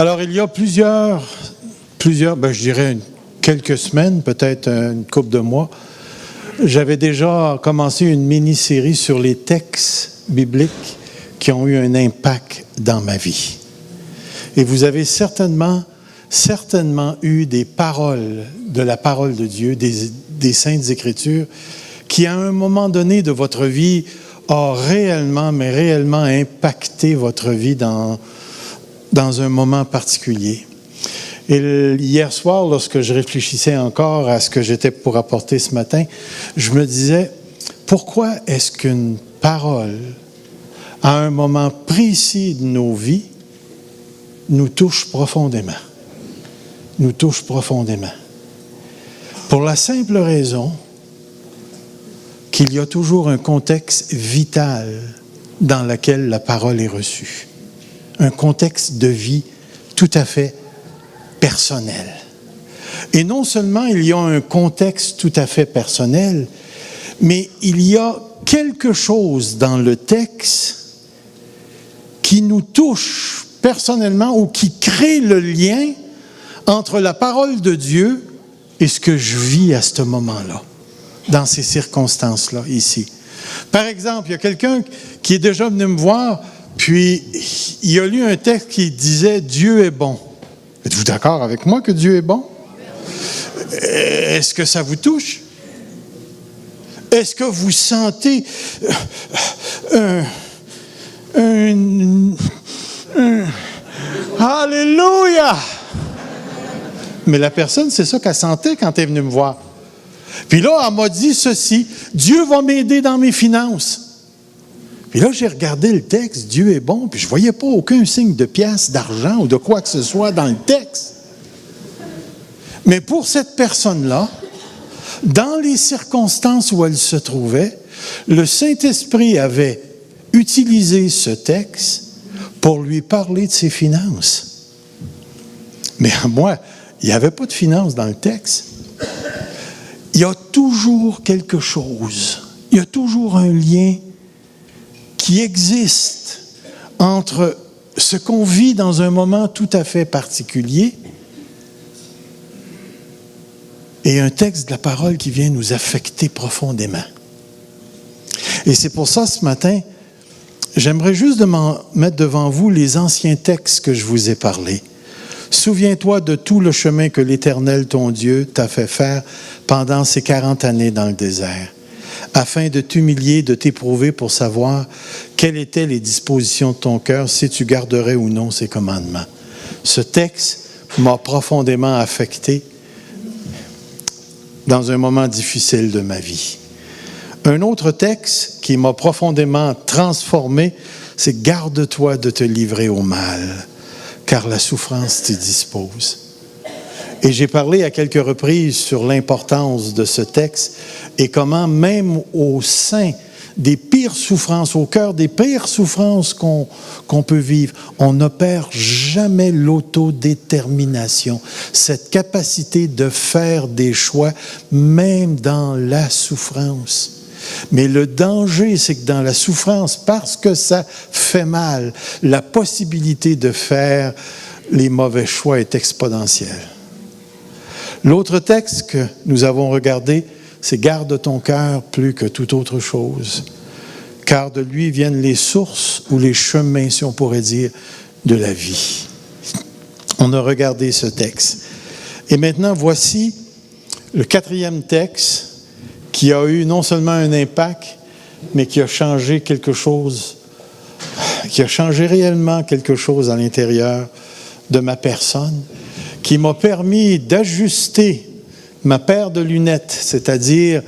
Alors, il y a plusieurs, je dirais quelques semaines, peut-être une couple de mois, j'avais déjà commencé une mini-série sur les textes bibliques qui ont eu un impact dans ma vie. Et vous avez certainement eu des paroles de la parole de Dieu, des Saintes Écritures, qui à un moment donné de votre vie a réellement impacté votre vie dans un moment particulier. Et hier soir, lorsque je réfléchissais encore à ce que j'étais pour apporter ce matin, je me disais, pourquoi est-ce qu'une parole, à un moment précis de nos vies, nous touche profondément? Nous touche profondément. Pour la simple raison qu'il y a toujours un contexte vital dans lequel la parole est reçue. Un contexte de vie tout à fait personnel. Et non seulement il y a un contexte tout à fait personnel, mais il y a quelque chose dans le texte qui nous touche personnellement ou qui crée le lien entre la parole de Dieu et ce que je vis à ce moment-là, dans ces circonstances-là, ici. Par exemple, il y a quelqu'un qui est déjà venu me voir, puis il a lu un texte qui disait « Dieu est bon ». Êtes-vous d'accord avec moi que Dieu est bon? Est-ce que ça vous touche? Est-ce que vous sentez Alléluia! Mais la personne, c'est ça qu'elle sentait quand elle est venue me voir. Puis là, elle m'a dit ceci, « Dieu va m'aider dans mes finances. » Puis là, j'ai regardé le texte, « Dieu est bon », puis je ne voyais pas aucun signe de pièce, d'argent ou de quoi que ce soit dans le texte. Mais pour cette personne-là, dans les circonstances où elle se trouvait, le Saint-Esprit avait utilisé ce texte pour lui parler de ses finances. Mais moi, il n'y avait pas de finances dans le texte. Il y a toujours quelque chose, il y a toujours un lien qui existe entre ce qu'on vit dans un moment tout à fait particulier et un texte de la parole qui vient nous affecter profondément. Et c'est pour ça, ce matin, j'aimerais juste mettre devant vous les anciens textes que je vous ai parlé. Souviens-toi de tout le chemin que l'Éternel, ton Dieu, t'a fait faire pendant ces 40 années dans le désert, afin de t'humilier, de t'éprouver pour savoir quelles étaient les dispositions de ton cœur, si tu garderais ou non ses commandements. Ce texte m'a profondément affecté dans un moment difficile de ma vie. Un autre texte qui m'a profondément transformé, c'est « Garde-toi de te livrer au mal, car la souffrance t'y dispose. » Et j'ai parlé à quelques reprises sur l'importance de ce texte et comment même au sein des pires souffrances, au cœur des pires souffrances qu'on peut vivre, on n'opère jamais l'autodétermination, cette capacité de faire des choix même dans la souffrance. Mais le danger, c'est que dans la souffrance, parce que ça fait mal, la possibilité de faire les mauvais choix est exponentielle. L'autre texte que nous avons regardé, c'est « Garde ton cœur plus que toute autre chose, car de lui viennent les sources ou les chemins, si on pourrait dire, de la vie. » On a regardé ce texte. Et maintenant, voici le 4e texte qui a eu non seulement un impact, mais qui a changé quelque chose, qui a changé réellement quelque chose à l'intérieur de ma personne, qui m'a permis d'ajuster ma paire de lunettes, c'est-à-dire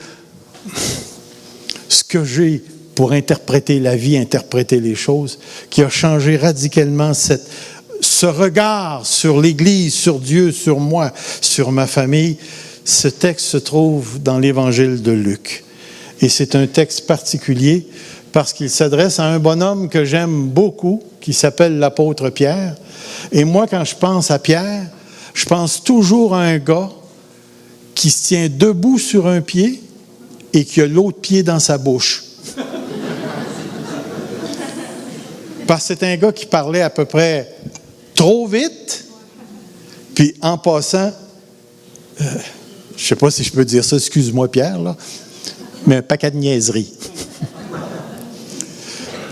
ce que j'ai pour interpréter la vie, interpréter les choses, qui a changé radicalement ce regard sur l'Église, sur Dieu, sur moi, sur ma famille. Ce texte se trouve dans l'Évangile de Luc. Et c'est un texte particulier parce qu'il s'adresse à un bonhomme que j'aime beaucoup, qui s'appelle l'apôtre Pierre. Et moi, quand je pense à Pierre, je pense toujours à un gars qui se tient debout sur un pied et qui a l'autre pied dans sa bouche. Parce que c'est un gars qui parlait à peu près trop vite. Puis en passant, je ne sais pas si je peux dire ça, excuse-moi Pierre, là, mais un paquet de niaiseries.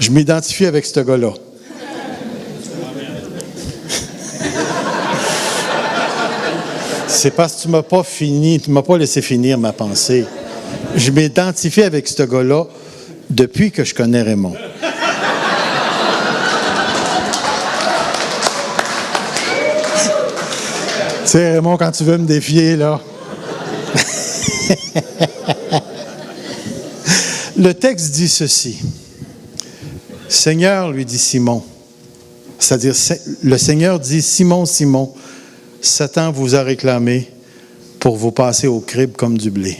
Je m'identifie avec ce gars-là. C'est parce que tu ne m'as pas laissé finir ma pensée. Je m'identifie avec ce gars-là depuis que je connais Raymond. Tu sais, Raymond, quand tu veux me défier, là. Le texte dit ceci. Seigneur, lui dit Simon. C'est-à-dire, le Seigneur dit, Simon, Simon, Satan vous a réclamé pour vous passer au crible comme du blé.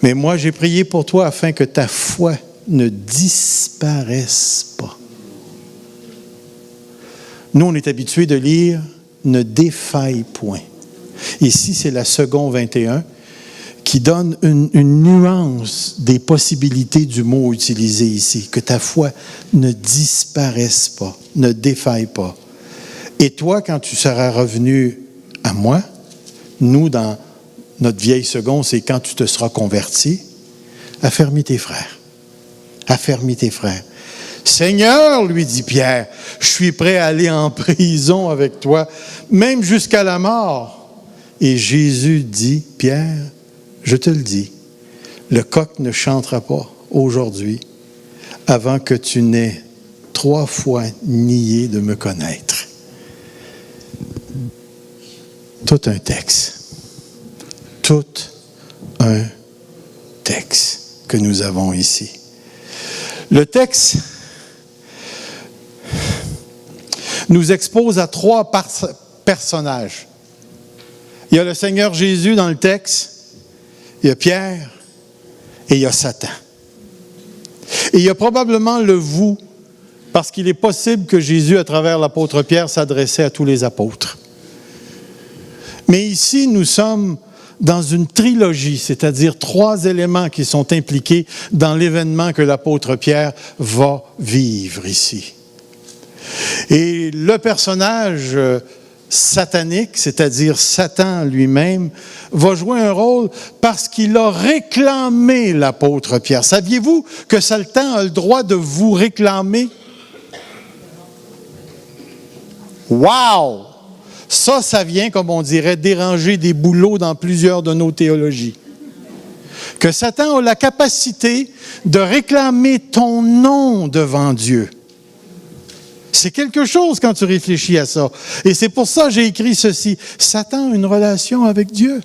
Mais moi, j'ai prié pour toi afin que ta foi ne disparaisse pas. Nous, on est habitués de lire « ne défaille point ». Ici, c'est la seconde 21 qui donne une nuance des possibilités du mot utilisé ici. Que ta foi ne disparaisse pas, ne défaille pas. Et toi, quand tu seras revenu à moi, nous, dans notre vieille seconde, c'est quand tu te seras converti, affermis tes frères. Affermis tes frères. Seigneur, lui dit Pierre, je suis prêt à aller en prison avec toi, même jusqu'à la mort. Et Jésus dit, Pierre, je te le dis, le coq ne chantera pas aujourd'hui avant que tu n'aies 3 fois nié de me connaître. Tout un texte. Tout un texte que nous avons ici. Le texte nous expose à 3 personnages. Il y a le Seigneur Jésus dans le texte, il y a Pierre et il y a Satan. Et il y a probablement le vous, parce qu'il est possible que Jésus, à travers l'apôtre Pierre, s'adressait à tous les apôtres. Mais ici, nous sommes dans une trilogie, c'est-à-dire 3 éléments qui sont impliqués dans l'événement que l'apôtre Pierre va vivre ici. Et le personnage satanique, c'est-à-dire Satan lui-même, va jouer un rôle parce qu'il a réclamé l'apôtre Pierre. Saviez-vous que Satan a le droit de vous réclamer? Wow! Ça vient, comme on dirait, déranger des boulots dans plusieurs de nos théologies. Que Satan a la capacité de réclamer ton nom devant Dieu. C'est quelque chose quand tu réfléchis à ça. Et c'est pour ça que j'ai écrit ceci. Satan a une relation avec Dieu.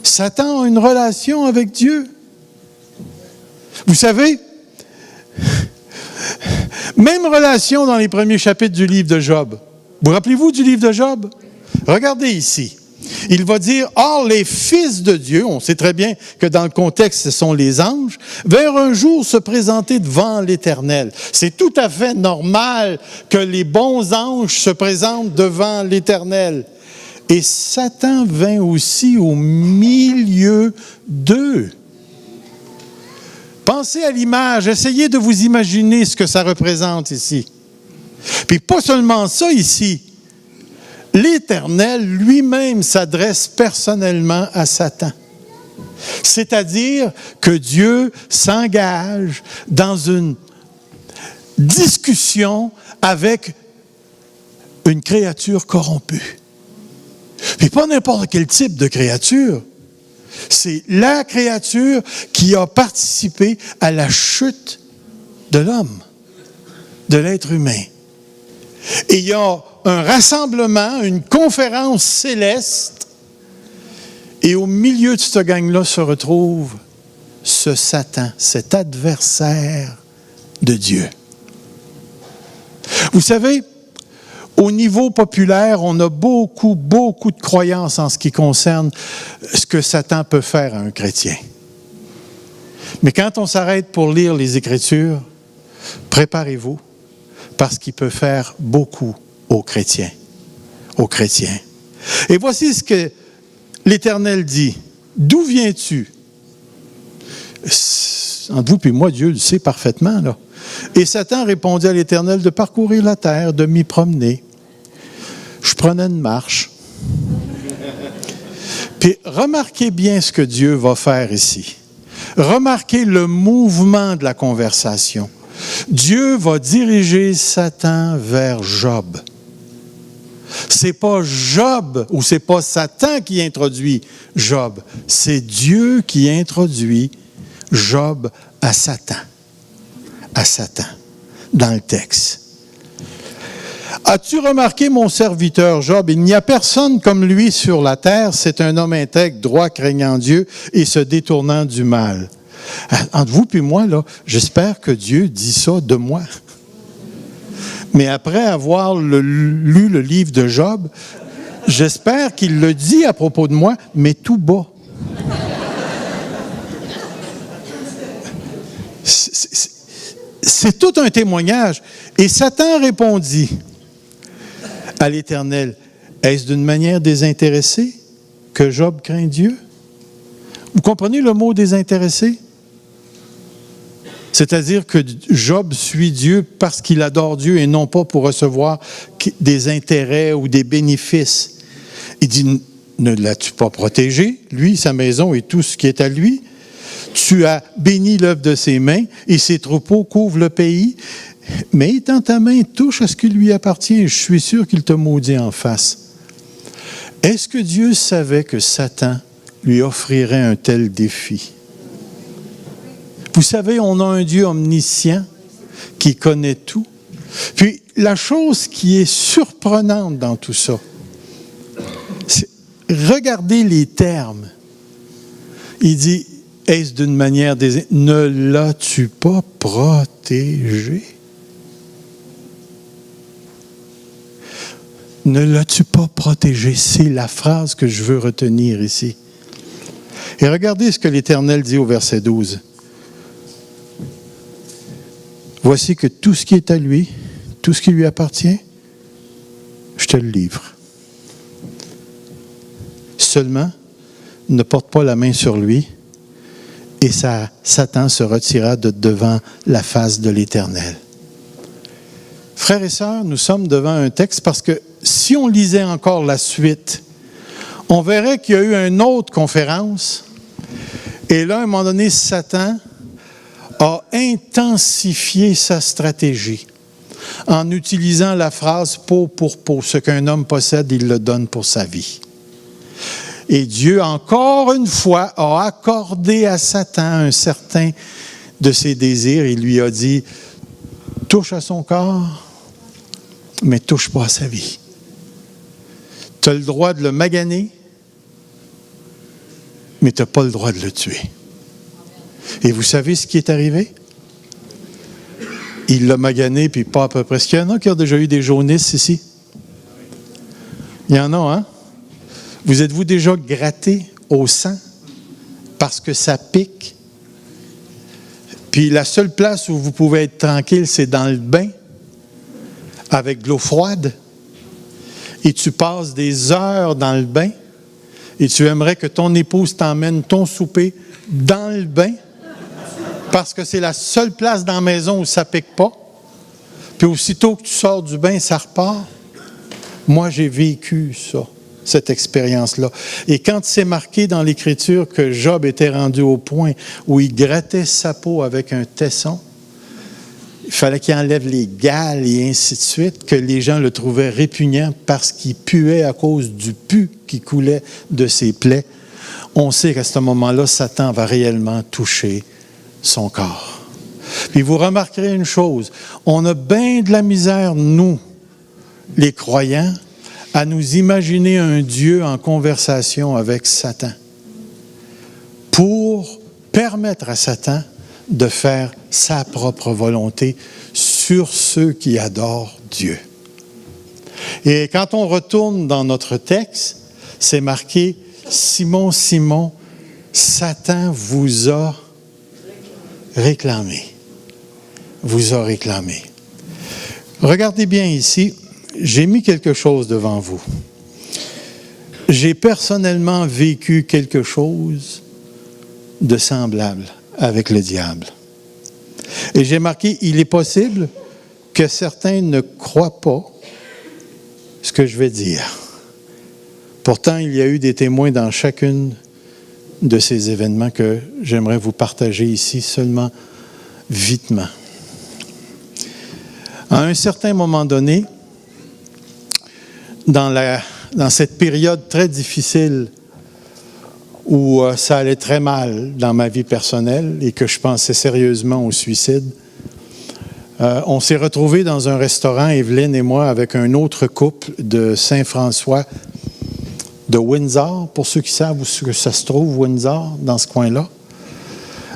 Satan a une relation avec Dieu. Vous savez, même relation dans les premiers chapitres du livre de Job. Vous rappelez-vous du livre de Job? Regardez ici. Il va dire, « Or, les fils de Dieu, on sait très bien que dans le contexte, ce sont les anges, vinrent un jour se présenter devant l'Éternel. » C'est tout à fait normal que les bons anges se présentent devant l'Éternel. Et Satan vint aussi au milieu d'eux. Pensez à l'image, essayez de vous imaginer ce que ça représente ici. Puis pas seulement ça ici. L'Éternel lui-même s'adresse personnellement à Satan. C'est-à-dire que Dieu s'engage dans une discussion avec une créature corrompue. Puis pas n'importe quel type de créature. C'est la créature qui a participé à la chute de l'homme, de l'être humain. Et il y a un rassemblement, une conférence céleste, et au milieu de cette gang-là se retrouve ce Satan, cet adversaire de Dieu. Vous savez, au niveau populaire, on a beaucoup de croyances en ce qui concerne ce que Satan peut faire à un chrétien. Mais quand on s'arrête pour lire les Écritures, préparez-vous, parce qu'il peut faire beaucoup aux chrétiens. Et voici ce que l'Éternel dit. D'où viens-tu? Entre vous et moi, Dieu le sait parfaitement, là. Et Satan répondit à l'Éternel de parcourir la terre, de m'y promener. Je prenais une marche. Puis remarquez bien ce que Dieu va faire ici. Remarquez le mouvement de la conversation. Dieu va diriger Satan vers Job. C'est pas Job ou c'est pas Satan qui introduit Job. C'est Dieu qui introduit Job à Satan. À Satan, dans le texte. As-tu remarqué mon serviteur Job? Il n'y a personne comme lui sur la terre. C'est un homme intègre, droit, craignant Dieu et se détournant du mal. Entre vous et moi, là, j'espère que Dieu dit ça de moi. Mais après avoir lu le livre de Job, j'espère qu'il le dit à propos de moi, mais tout bas. C'est tout un témoignage. Et Satan répondit à l'Éternel, est-ce d'une manière désintéressée que Job craint Dieu? Vous comprenez le mot désintéressé? C'est-à-dire que Job suit Dieu parce qu'il adore Dieu et non pas pour recevoir des intérêts ou des bénéfices. Il dit, ne l'as-tu pas protégé, lui, sa maison et tout ce qui est à lui? Tu as béni l'œuvre de ses mains et ses troupeaux couvrent le pays. Mais étant ta main touche à ce qui lui appartient, je suis sûr qu'il te maudit en face. Est-ce que Dieu savait que Satan lui offrirait un tel défi? Vous savez, on a un Dieu omniscient qui connaît tout. Puis, la chose qui est surprenante dans tout ça, c'est regardez les termes. Il dit, est-ce d'une manière ne l'as-tu pas protégé? Ne l'as-tu pas protégé? C'est la phrase que je veux retenir ici. Et regardez ce que l'Éternel dit au verset 12. Voici que tout ce qui est à lui, tout ce qui lui appartient, je te le livre. Seulement, ne porte pas la main sur lui, et Satan se retira de devant la face de l'Éternel. Frères et sœurs, nous sommes devant un texte parce que si on lisait encore la suite, on verrait qu'il y a eu une autre conférence, et là, à un moment donné, Satan a intensifié sa stratégie en utilisant la phrase « peau pour peau ». Ce qu'un homme possède, il le donne pour sa vie. Et Dieu, encore une fois, a accordé à Satan un certain de ses désirs. Il lui a dit « touche à son corps, mais touche pas à sa vie. Tu as le droit de le maganer, mais tu n'as pas le droit de le tuer. » Et vous savez ce qui est arrivé? Il l'a magané, puis pas à peu près. Est-ce qu'il y en a qui ont déjà eu des jaunisses ici? Il y en a, hein? Vous êtes-vous déjà gratté au sang parce que ça pique? Puis la seule place où vous pouvez être tranquille, c'est dans le bain, avec de l'eau froide. Et tu passes des heures dans le bain, et tu aimerais que ton épouse t'emmène ton souper dans le bain, parce que c'est la seule place dans la maison où ça ne pique pas. Puis aussitôt que tu sors du bain, ça repart. Moi, j'ai vécu ça, cette expérience-là. Et quand c'est marqué dans l'Écriture que Job était rendu au point où il grattait sa peau avec un tesson, il fallait qu'il enlève les gales et ainsi de suite, que les gens le trouvaient répugnant parce qu'il puait à cause du pu qui coulait de ses plaies. On sait qu'à ce moment-là, Satan va réellement toucher son corps. Puis vous remarquerez une chose, on a bien de la misère, nous, les croyants, à nous imaginer un Dieu en conversation avec Satan pour permettre à Satan de faire sa propre volonté sur ceux qui adorent Dieu. Et quand on retourne dans notre texte, c'est marqué « Simon, Simon, Satan vous a réclamé. » Vous a réclamé. Regardez bien ici, j'ai mis quelque chose devant vous. J'ai personnellement vécu quelque chose de semblable avec le diable. Et j'ai marqué, il est possible que certains ne croient pas ce que je vais dire. Pourtant, il y a eu des témoins dans chacune de ces événements que j'aimerais vous partager ici seulement vitement. À un certain moment donné, dans cette période très difficile où ça allait très mal dans ma vie personnelle et que je pensais sérieusement au suicide, on s'est retrouvés dans un restaurant, Evelyne et moi, avec un autre couple de Saint-François de Windsor, pour ceux qui savent où ça se trouve, Windsor, dans ce coin-là.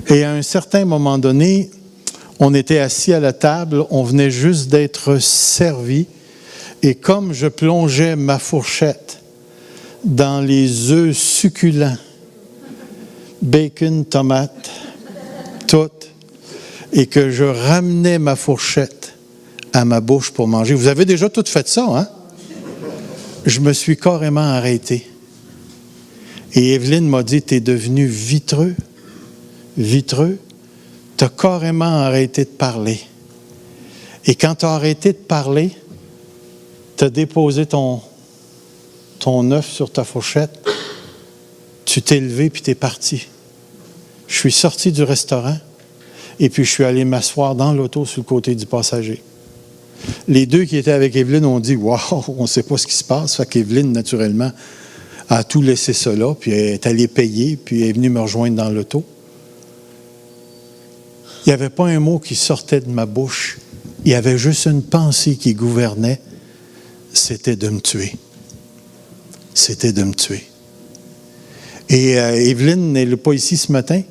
Et à un certain moment donné, on était assis à la table, on venait juste d'être servis, et comme je plongeais ma fourchette dans les œufs succulents, bacon, tomate, tout, et que je ramenais ma fourchette à ma bouche pour manger. Vous avez déjà tout fait ça, hein? Je me suis carrément arrêté. Et Evelyne m'a dit, t'es devenu vitreux, t'as carrément arrêté de parler. Et quand t'as arrêté de parler, t'as déposé ton œuf sur ta fourchette, tu t'es levé puis t'es parti. Je suis sorti du restaurant et puis je suis allé m'asseoir dans l'auto sur le côté du passager. Les deux qui étaient avec Evelyne ont dit « Wow, on ne sait pas ce qui se passe ». Fait qu'Evelyne, naturellement, a tout laissé ça là, puis elle est allée payer, puis elle est venue me rejoindre dans l'auto. Il n'y avait pas un mot qui sortait de ma bouche. Il y avait juste une pensée qui gouvernait. C'était de me tuer. C'était de me tuer. Et Evelyne n'est pas ici ce matin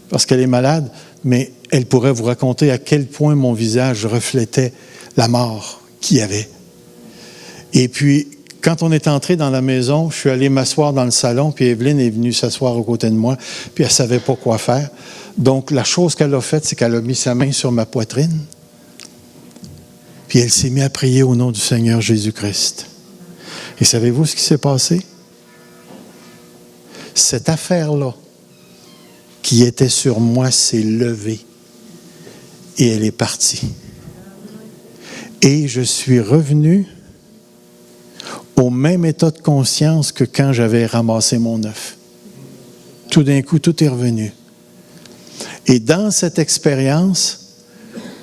parce qu'elle est malade, mais elle pourrait vous raconter à quel point mon visage reflétait la mort qu'il y avait. Et puis, quand on est entré dans la maison, je suis allé m'asseoir dans le salon, puis Evelyne est venue s'asseoir aux côtés de moi, puis elle ne savait pas quoi faire. Donc, la chose qu'elle a faite, c'est qu'elle a mis sa main sur ma poitrine, puis elle s'est mise à prier au nom du Seigneur Jésus-Christ. Et savez-vous ce qui s'est passé? Cette affaire-là, qui était sur moi, s'est levée, et elle est partie. Et je suis revenu au même état de conscience que quand j'avais ramassé mon œuf. Tout d'un coup, tout est revenu. Et dans cette expérience,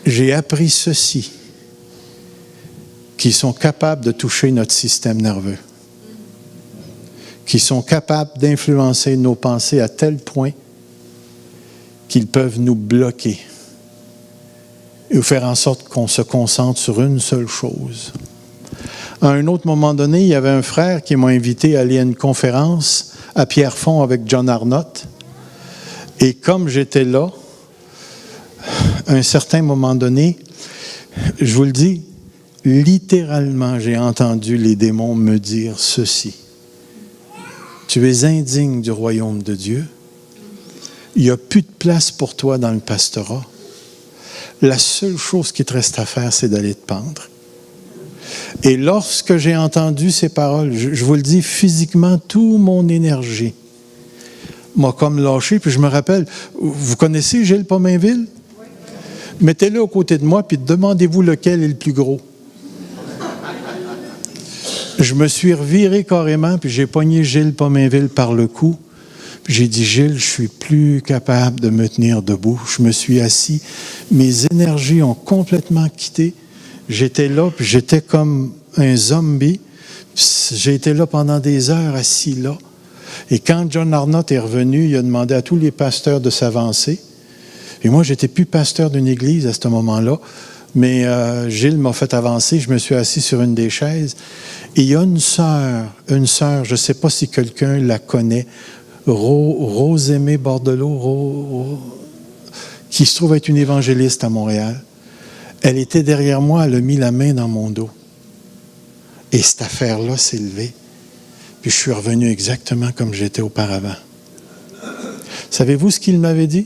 j'ai appris ceci, qui sont capables de toucher notre système nerveux, qui sont capables d'influencer nos pensées à tel point qu'ils peuvent nous bloquer et faire en sorte qu'on se concentre sur une seule chose. À un autre moment donné, il y avait un frère qui m'a invité à aller à une conférence à Pierrefonds avec John Arnott. Et comme j'étais là, à un certain moment donné, je vous le dis, littéralement, j'ai entendu les démons me dire ceci. Tu es indigne du royaume de Dieu. Il n'y a plus de place pour toi dans le pastorat. La seule chose qui te reste à faire, c'est d'aller te pendre. Et lorsque j'ai entendu ces paroles, je vous le dis, physiquement, toute mon énergie m'a comme lâché. Puis je me rappelle, vous connaissez Gilles Pomainville? Mettez-le aux côtés de moi, puis demandez-vous lequel est le plus gros. Je me suis reviré carrément, puis j'ai pogné Gilles Pomainville par le cou. Puis j'ai dit, Gilles, je suis plus capable de me tenir debout. Je me suis assis. Mes énergies ont complètement quitté. J'étais là, puis j'étais comme un zombie. J'ai été là pendant des heures, assis là. Et quand John Arnott est revenu, il a demandé à tous les pasteurs de s'avancer. Et moi, j'étais plus pasteur d'une église à ce moment-là. Mais Gilles m'a fait avancer. Je me suis assis sur une des chaises. Et il y a une sœur, je ne sais pas si quelqu'un la connaît, Rosemée Bordelot, qui se trouve être une évangéliste à Montréal. Elle était derrière moi, elle a mis la main dans mon dos. Et cette affaire-là s'est levée. Puis je suis revenu exactement comme j'étais auparavant. Savez-vous ce qu'il m'avait dit?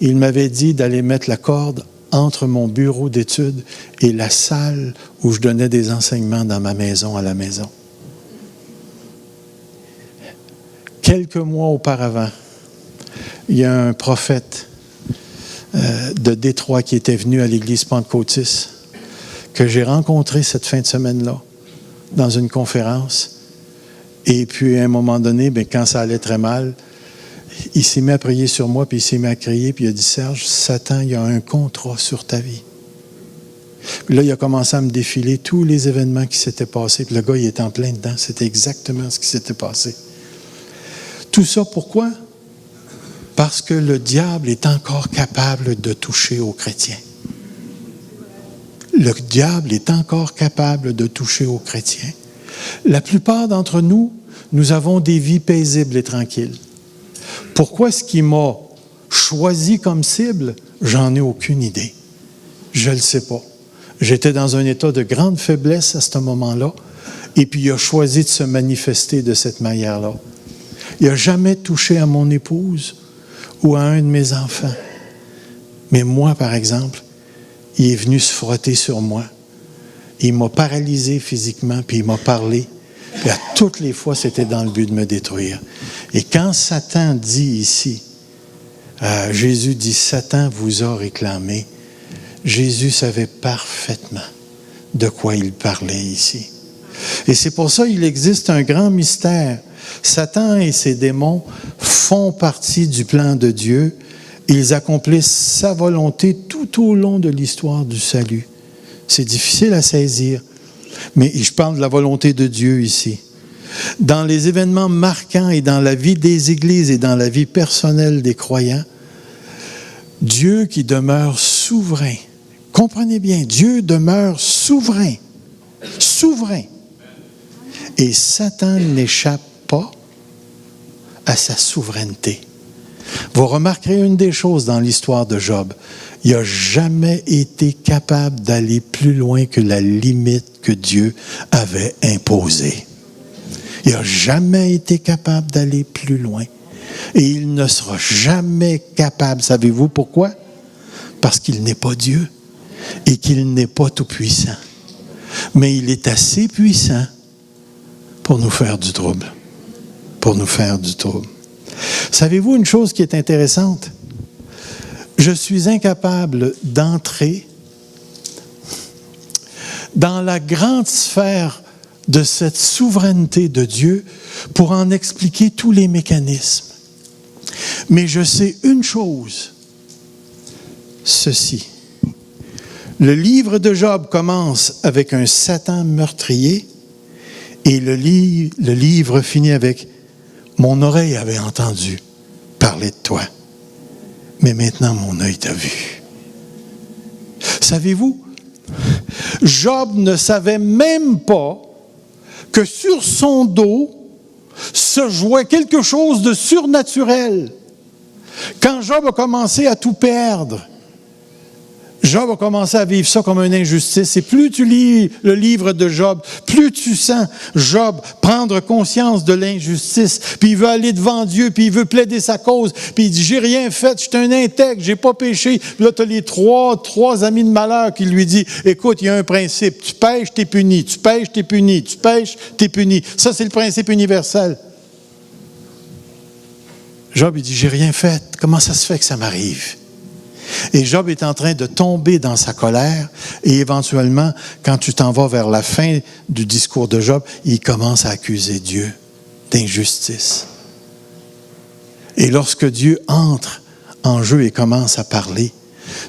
Il m'avait dit d'aller mettre la corde entre mon bureau d'études et la salle où je donnais des enseignements dans ma maison, à la maison. Quelques mois auparavant, il y a un prophète de Détroit qui était venu à l'église pentecôtiste, que j'ai rencontré cette fin de semaine-là, dans une conférence. Et puis, à un moment donné, quand ça allait très mal, il s'est mis à prier sur moi, puis il s'est mis à crier, puis il a dit, « Serge, Satan, il y a un contrat sur ta vie. » Puis là, il a commencé à me défiler tous les événements qui s'étaient passés. Puis le gars, il était en plein dedans. C'était exactement ce qui s'était passé. Tout ça, pourquoi? Parce que le diable est encore capable de toucher aux chrétiens. Le diable est encore capable de toucher aux chrétiens. La plupart d'entre nous, nous avons des vies paisibles et tranquilles. Pourquoi est-ce qu'il m'a choisi comme cible? J'en ai aucune idée. Je ne le sais pas. J'étais dans un état de grande faiblesse à ce moment-là, et puis il a choisi de se manifester de cette manière-là. Il n'a jamais touché à mon épouse ou à un de mes enfants. Mais moi, par exemple, il est venu se frotter sur moi. Il m'a paralysé physiquement, puis il m'a parlé. Puis à toutes les fois, c'était dans le but de me détruire. Et quand Satan dit ici, Jésus dit, « Satan vous a réclamé », Jésus savait parfaitement de quoi il parlait ici. Et c'est pour ça qu'il existe un grand mystère. Satan et ses démons font partie du plan de Dieu. Ils accomplissent sa volonté tout au long de l'histoire du salut. C'est difficile à saisir, mais je parle de la volonté de Dieu ici. Dans les événements marquants et dans la vie des églises et dans la vie personnelle des croyants, Dieu qui demeure souverain. Comprenez bien, Dieu demeure souverain. Souverain. Et Satan n'échappe pas à sa souveraineté. Vous remarquerez une des choses dans l'histoire de Job. Il n'a jamais été capable d'aller plus loin que la limite que Dieu avait imposée. Il n'a jamais été capable d'aller plus loin. Et il ne sera jamais capable. Savez-vous pourquoi? Parce qu'il n'est pas Dieu et qu'il n'est pas tout-puissant. Mais il est assez puissant pour nous faire du trouble. Pour nous faire du trouble. Savez-vous une chose qui est intéressante? Je suis incapable d'entrer dans la grande sphère de cette souveraineté de Dieu pour en expliquer tous les mécanismes. Mais je sais une chose, ceci. Le livre de Job commence avec un Satan meurtrier et le livre finit avec « Mon oreille avait entendu parler de toi, mais maintenant mon œil t'a vu. » Savez-vous, Job ne savait même pas que sur son dos se jouait quelque chose de surnaturel. Quand Job a commencé à tout perdre, Job a commencé à vivre ça comme une injustice. Et plus tu lis le livre de Job, plus tu sens Job prendre conscience de l'injustice. Puis il veut aller devant Dieu, puis il veut plaider sa cause. Puis il dit, j'ai rien fait, je suis un intègre, j'ai pas péché. Puis là, tu as les trois amis de malheur qui lui disent, écoute, il y a un principe, tu pêches, t'es puni, tu pêches, t'es puni, tu pêches, t'es puni. Ça, c'est le principe universel. Job, il dit, j'ai rien fait, comment ça se fait que ça m'arrive? Et Job est en train de tomber dans sa colère et éventuellement, quand tu t'en vas vers la fin du discours de Job, il commence à accuser Dieu d'injustice. Et lorsque Dieu entre en jeu et commence à parler,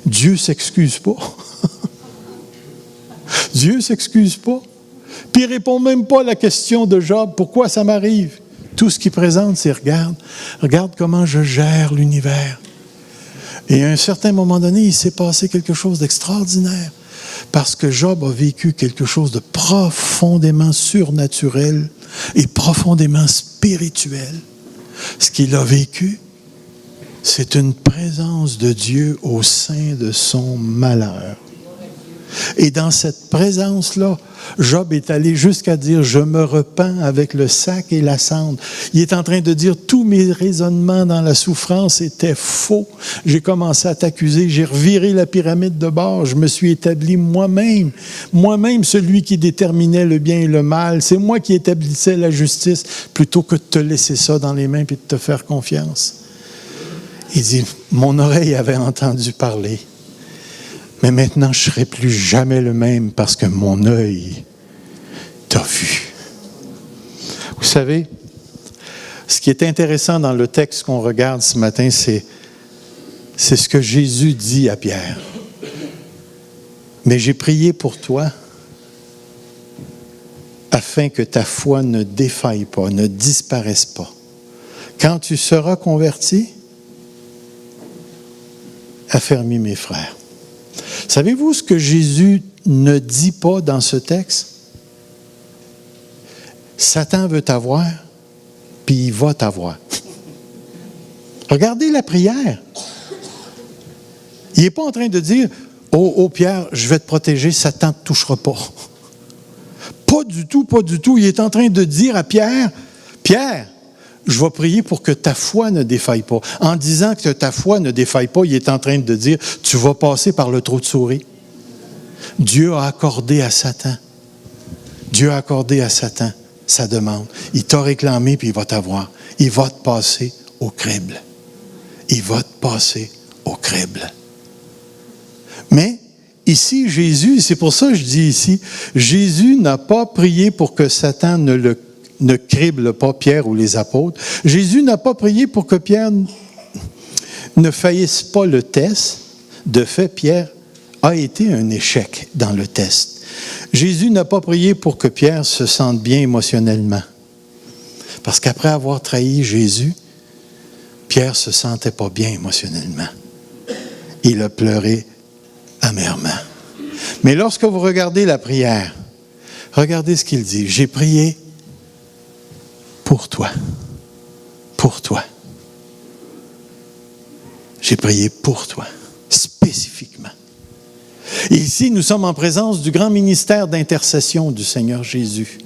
Dieu ne s'excuse pas. Dieu ne s'excuse pas. Puis il ne répond même pas à la question de Job, pourquoi ça m'arrive? Tout ce qu'il présente, c'est regarde comment je gère l'univers. Et à un certain moment donné, il s'est passé quelque chose d'extraordinaire parce que Job a vécu quelque chose de profondément surnaturel et profondément spirituel. Ce qu'il a vécu, c'est une présence de Dieu au sein de son malheur. Et dans cette présence-là, Job est allé jusqu'à dire « Je me repens avec le sac et la cendre ». Il est en train de dire « Tous mes raisonnements dans la souffrance étaient faux. J'ai commencé à t'accuser, j'ai reviré la pyramide de bord, je me suis établi moi-même. Moi-même, celui qui déterminait le bien et le mal. C'est moi qui établissais la justice plutôt que de te laisser ça dans les mains et de te faire confiance. » Il dit, mon oreille avait entendu parler, mais maintenant je ne serai plus jamais le même parce que mon œil t'a vu. Vous savez, ce qui est intéressant dans le texte qu'on regarde ce matin, c'est ce que Jésus dit à Pierre. Mais j'ai prié pour toi afin que ta foi ne défaille pas, ne disparaisse pas. Quand tu seras converti, affermis mes frères. Savez-vous ce que Jésus ne dit pas dans ce texte? Satan veut t'avoir, puis il va t'avoir. Regardez la prière. Il n'est pas en train de dire, oh Pierre, je vais te protéger, Satan ne te touchera pas. Pas du tout, pas du tout. Il est en train de dire à Pierre, Pierre, je vais prier pour que ta foi ne défaille pas. En disant que ta foi ne défaille pas, il est en train de dire, tu vas passer par le trou de souris. Dieu a accordé à Satan sa demande. Il t'a réclamé, puis il va t'avoir. Il va te passer au crible. Il va te passer au crible. Mais ici, Jésus, c'est pour ça que je dis ici, Jésus n'a pas prié pour que Satan ne crible pas Pierre ou les apôtres. Jésus n'a pas prié pour que Pierre ne faillisse pas le test. De fait, Pierre a été un échec dans le test. Jésus n'a pas prié pour que Pierre se sente bien émotionnellement. Parce qu'après avoir trahi Jésus, Pierre ne se sentait pas bien émotionnellement. Il a pleuré amèrement. Mais lorsque vous regardez la prière, regardez ce qu'il dit. J'ai prié pour toi. Pour toi. J'ai prié pour toi, spécifiquement. Et ici, nous sommes en présence du grand ministère d'intercession du Seigneur Jésus.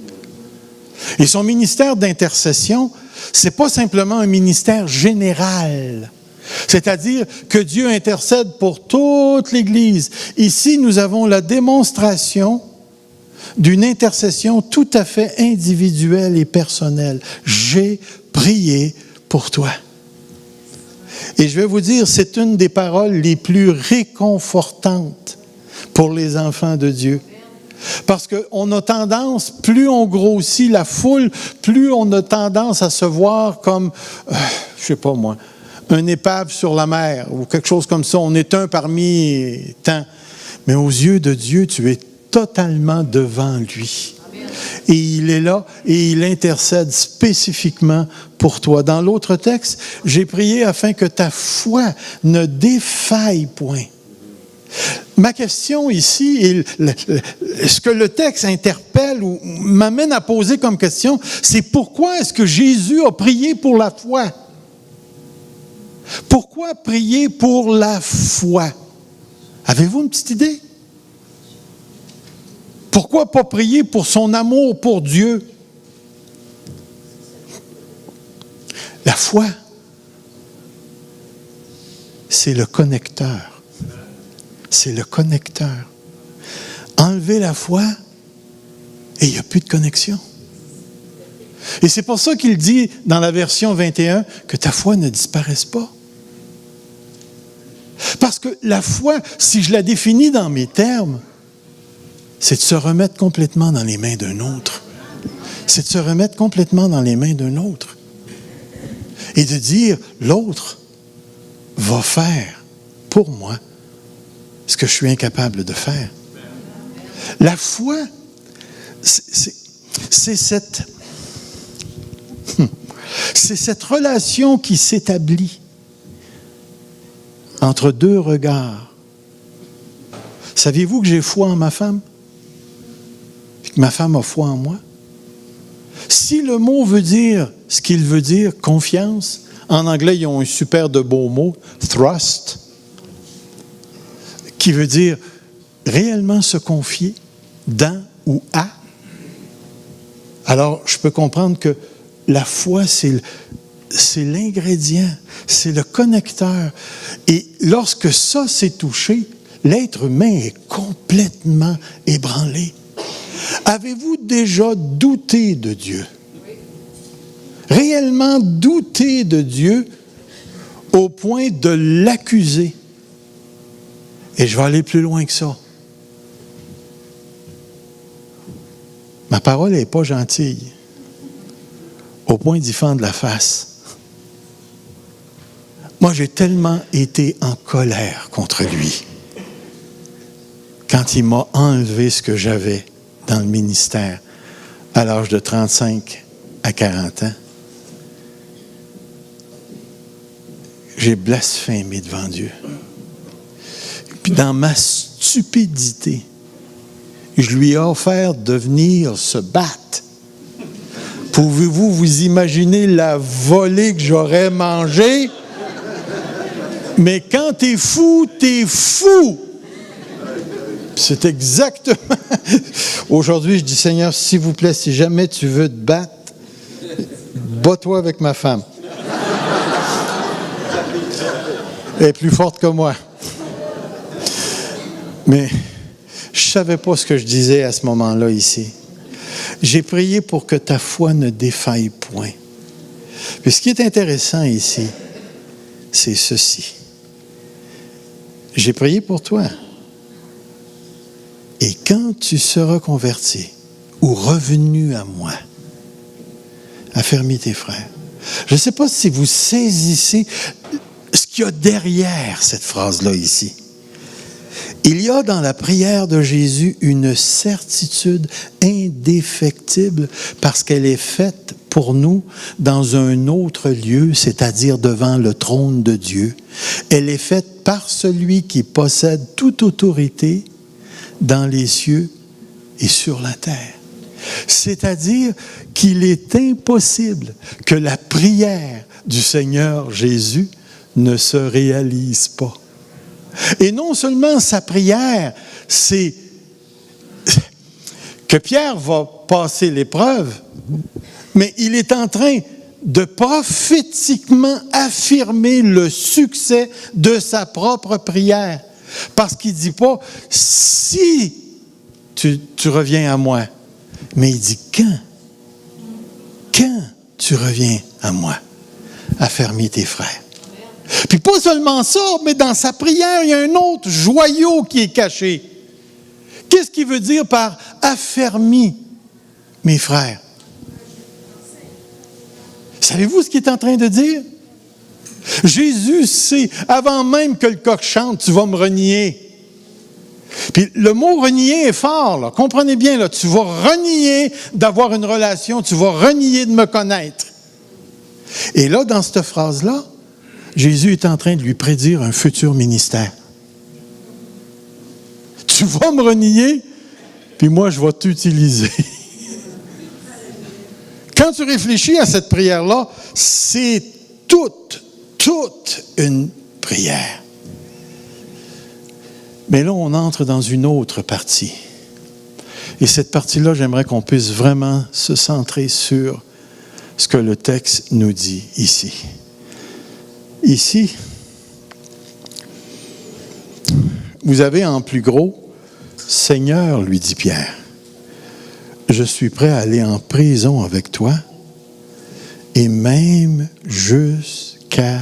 Et son ministère d'intercession, ce n'est pas simplement un ministère général. C'est-à-dire que Dieu intercède pour toute l'Église. Ici, nous avons la démonstration d'une intercession tout à fait individuelle et personnelle. J'ai prié pour toi. Et je vais vous dire, c'est une des paroles les plus réconfortantes pour les enfants de Dieu. Parce qu'on a tendance, plus on grossit la foule, plus on a tendance à se voir comme, je sais pas moi, un épave sur la mer ou quelque chose comme ça. On est un parmi tant. Mais aux yeux de Dieu, tu es totalement devant lui. Et il est là et il intercède spécifiquement pour toi. Dans l'autre texte, j'ai prié afin que ta foi ne défaille point. Ma question ici, et ce que le texte interpelle ou m'amène à poser comme question, c'est pourquoi est-ce que Jésus a prié pour la foi? Pourquoi prier pour la foi? Avez-vous une petite idée? Pourquoi pas prier pour son amour pour Dieu? La foi, c'est le connecteur. C'est le connecteur. Enlevez la foi et il n'y a plus de connexion. Et c'est pour ça qu'il dit dans la version 21 que ta foi ne disparaisse pas. Parce que la foi, si je la définis dans mes termes, c'est de se remettre complètement dans les mains d'un autre. C'est de se remettre complètement dans les mains d'un autre. Et de dire, l'autre va faire pour moi ce que je suis incapable de faire. La foi, c'est cette relation qui s'établit entre deux regards. Saviez-vous que j'ai foi en ma femme? Puis que ma femme a foi en moi? Si le mot veut dire ce qu'il veut dire, confiance, en anglais, ils ont un super de beau mot, trust, qui veut dire réellement se confier dans ou à. Alors, je peux comprendre que la foi, c'est l'ingrédient, c'est le connecteur. Et lorsque ça s'est touché, l'être humain est complètement ébranlé. Avez-vous déjà douté de Dieu? Réellement douté de Dieu au point de l'accuser. Et je vais aller plus loin que ça. Ma parole n'est pas gentille, au point d'y fendre la face. Moi, j'ai tellement été en colère contre lui quand il m'a enlevé ce que j'avais dans le ministère à l'âge de 35 à 40 ans. J'ai blasphémé devant Dieu. Puis dans ma stupidité, je lui ai offert de venir se battre. Pouvez-vous vous imaginer la volée que j'aurais mangée? Mais quand t'es fou, t'es fou! C'est exactement... Aujourd'hui, je dis, Seigneur, s'il vous plaît, si jamais tu veux te battre, bats-toi avec ma femme. Elle est plus forte que moi. Mais je ne savais pas ce que je disais à ce moment-là ici. J'ai prié pour que ta foi ne défaille point. Puis ce qui est intéressant ici, c'est ceci. J'ai prié pour toi. Et quand tu seras converti ou revenu à moi, affermis tes frères. Je ne sais pas si vous saisissez ce qu'il y a derrière cette phrase-là ici. Il y a dans la prière de Jésus une certitude indéfectible parce qu'elle est faite pour nous dans un autre lieu, c'est-à-dire devant le trône de Dieu. Elle est faite par celui qui possède toute autorité dans les cieux et sur la terre. C'est-à-dire qu'il est impossible que la prière du Seigneur Jésus ne se réalise pas. Et non seulement sa prière, c'est que Pierre va passer l'épreuve, mais il est en train de prophétiquement affirmer le succès de sa propre prière. Parce qu'il ne dit pas « si tu reviens à moi », mais il dit « quand tu reviens à moi, affermis tes frères ». Puis pas seulement ça, mais dans sa prière, il y a un autre joyau qui est caché. Qu'est-ce qu'il veut dire par « affermis mes frères » ? Savez-vous ce qu'il est en train de dire? Jésus sait, avant même que le coq chante, tu vas me renier. Puis le mot renier est fort, là. Comprenez bien, là, tu vas renier d'avoir une relation, tu vas renier de me connaître. Et là, dans cette phrase-là, Jésus est en train de lui prédire un futur ministère. Tu vas me renier, puis moi, je vais t'utiliser. Quand tu réfléchis à cette prière-là, c'est toute une prière. Mais là, on entre dans une autre partie. Et cette partie-là, j'aimerais qu'on puisse vraiment se centrer sur ce que le texte nous dit ici. Ici, vous avez en plus gros, « Seigneur, lui dit Pierre, je suis prêt à aller en prison avec toi, et même jusqu'à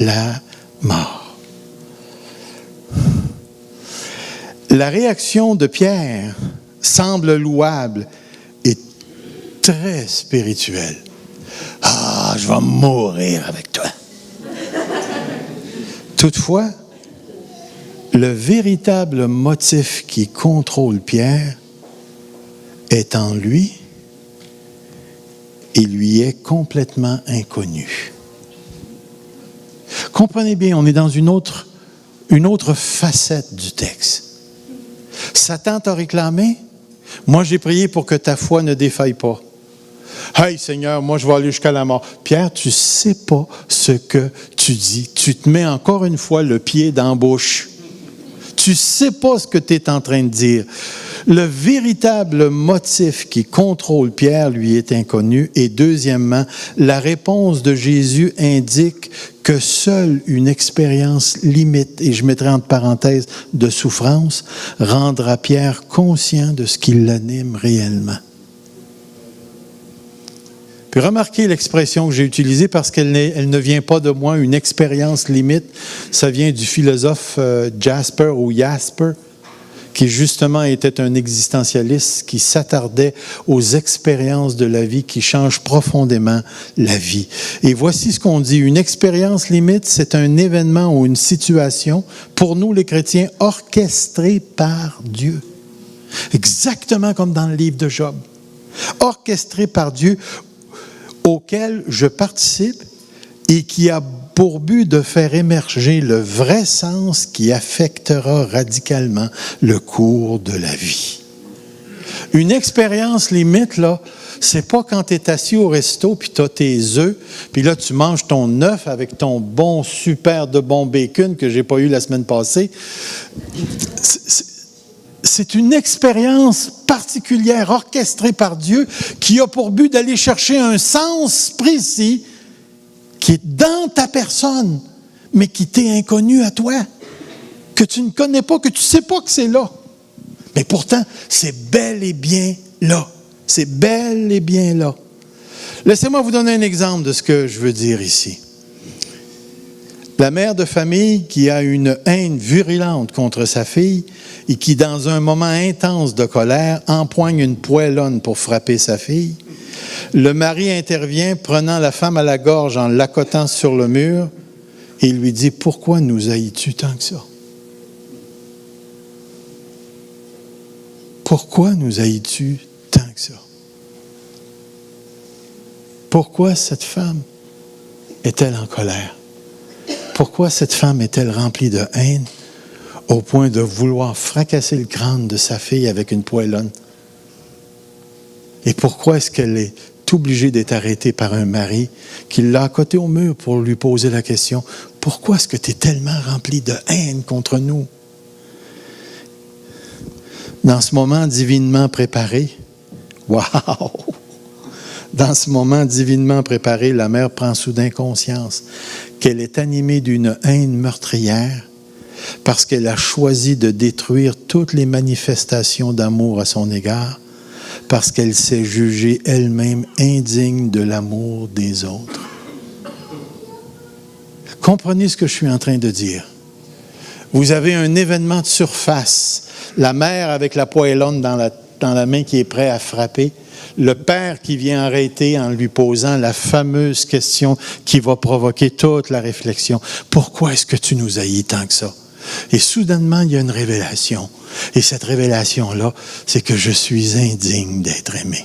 la mort. » La réaction de Pierre semble louable et très spirituelle. « Ah, je vais mourir avec toi. » Toutefois, le véritable motif qui contrôle Pierre est en lui et lui est complètement inconnu. Comprenez bien, on est dans une autre facette du texte. Satan t'a réclamé, moi j'ai prié pour que ta foi ne défaille pas. Hey Seigneur, moi je vais aller jusqu'à la mort. Pierre, tu ne sais pas ce que tu dis. Tu te mets encore une fois le pied dans la bouche. Tu ne sais pas ce que tu es en train de dire. Le véritable motif qui contrôle Pierre lui est inconnu. Et deuxièmement, la réponse de Jésus indique que seule une expérience limite, et je mettrai entre parenthèses de souffrance, rendra Pierre conscient de ce qui l'anime réellement. Puis remarquez l'expression que j'ai utilisée parce qu'elle ne vient pas de moi, une expérience limite. Ça vient du philosophe Jasper ou Jasper, qui justement était un existentialiste qui s'attardait aux expériences de la vie qui changent profondément la vie. Et voici ce qu'on dit. Une expérience limite, c'est un événement ou une situation, pour nous les chrétiens, orchestrée par Dieu. Exactement comme dans le livre de Job. Orchestrée par Dieu, auquel je participe et qui a pour but de faire émerger le vrai sens qui affectera radicalement le cours de la vie. Une expérience limite, là, c'est pas quand tu es assis au resto puis tu as tes œufs, puis là tu manges ton œuf avec ton bon, super de bon bacon que j'ai pas eu la semaine passée. C'est une expérience particulière, orchestrée par Dieu, qui a pour but d'aller chercher un sens précis qui est dans ta personne, mais qui t'est inconnu à toi, que tu ne connais pas, que tu ne sais pas que c'est là. Mais pourtant, c'est bel et bien là. C'est bel et bien là. Laissez-moi vous donner un exemple de ce que je veux dire ici. La mère de famille qui a une haine virulente contre sa fille et qui, dans un moment intense de colère, empoigne une poêlonne pour frapper sa fille. Le mari intervient, prenant la femme à la gorge en l'accotant sur le mur, et lui dit « Pourquoi nous haïs-tu tant que ça? Pourquoi nous haïs-tu tant que ça? Pourquoi cette femme est-elle en colère? Pourquoi cette femme est-elle remplie de haine au point de vouloir fracasser le crâne de sa fille avec une poêlonne? Et pourquoi est-ce qu'elle est obligée d'être arrêtée par un mari qui l'a accoté au mur pour lui poser la question « Pourquoi est-ce que tu es tellement rempli de haine contre nous? » Dans ce moment divinement préparé, wow! Dans ce moment divinement préparé, la mère prend soudain conscience qu'elle est animée d'une haine meurtrière parce qu'elle a choisi de détruire toutes les manifestations d'amour à son égard, parce qu'elle s'est jugée elle-même indigne de l'amour des autres. Comprenez ce que je suis en train de dire. Vous avez un événement de surface, la mère avec la poêlonne dans la main qui est prête à frapper, le père qui vient arrêter en lui posant la fameuse question qui va provoquer toute la réflexion. Pourquoi est-ce que tu nous haïs tant que ça? Et soudainement, il y a une révélation. Et cette révélation-là, c'est que je suis indigne d'être aimé.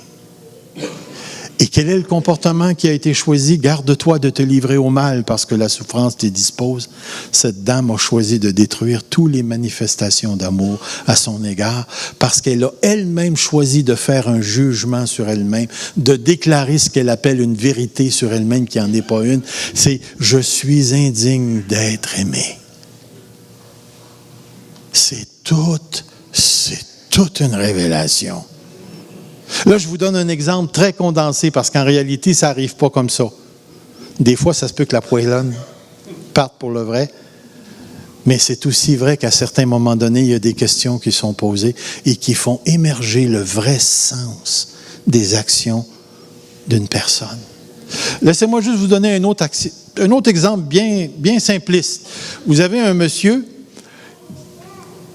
Et quel est le comportement qui a été choisi? Garde-toi de te livrer au mal parce que la souffrance t'y dispose. Cette dame a choisi de détruire toutes les manifestations d'amour à son égard parce qu'elle a elle-même choisi de faire un jugement sur elle-même, de déclarer ce qu'elle appelle une vérité sur elle-même qui n'en est pas une. C'est « je suis indigne d'être aimé ». C'est toute une révélation. Là, je vous donne un exemple très condensé parce qu'en réalité, ça n'arrive pas comme ça. Des fois, ça se peut que la poêlonne parte pour le vrai, mais c'est aussi vrai qu'à certains moments donnés, il y a des questions qui sont posées et qui font émerger le vrai sens des actions d'une personne. Laissez-moi juste vous donner un autre exemple bien simpliste. Vous avez un monsieur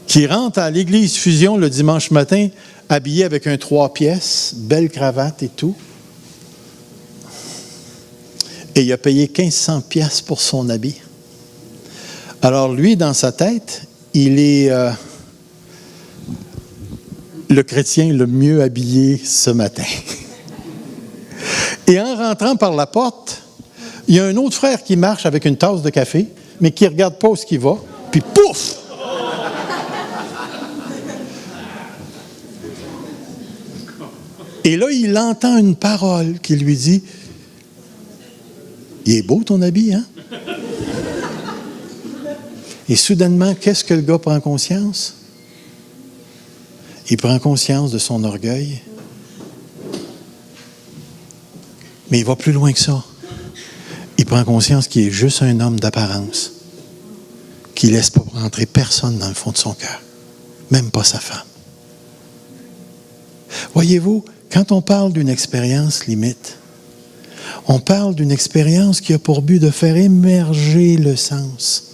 qui rentre à l'église Fusion le dimanche matin, habillé avec un 3 pièces, belle cravate et tout. Et il a payé 1500 pièces pour son habit. Alors lui, dans sa tête, il est le chrétien le mieux habillé ce matin. Et en rentrant par la porte, il y a un autre frère qui marche avec une tasse de café, mais qui ne regarde pas où il va, puis pouf! Et là, il entend une parole qui lui dit « Il est beau ton habit, hein? » Et soudainement, qu'est-ce que le gars prend conscience? Il prend conscience de son orgueil. Mais il va plus loin que ça. Il prend conscience qu'il est juste un homme d'apparence, qui ne laisse pas rentrer personne dans le fond de son cœur, même pas sa femme. Voyez-vous, quand on parle d'une expérience limite, On parle d'une expérience qui a pour but de faire émerger le sens,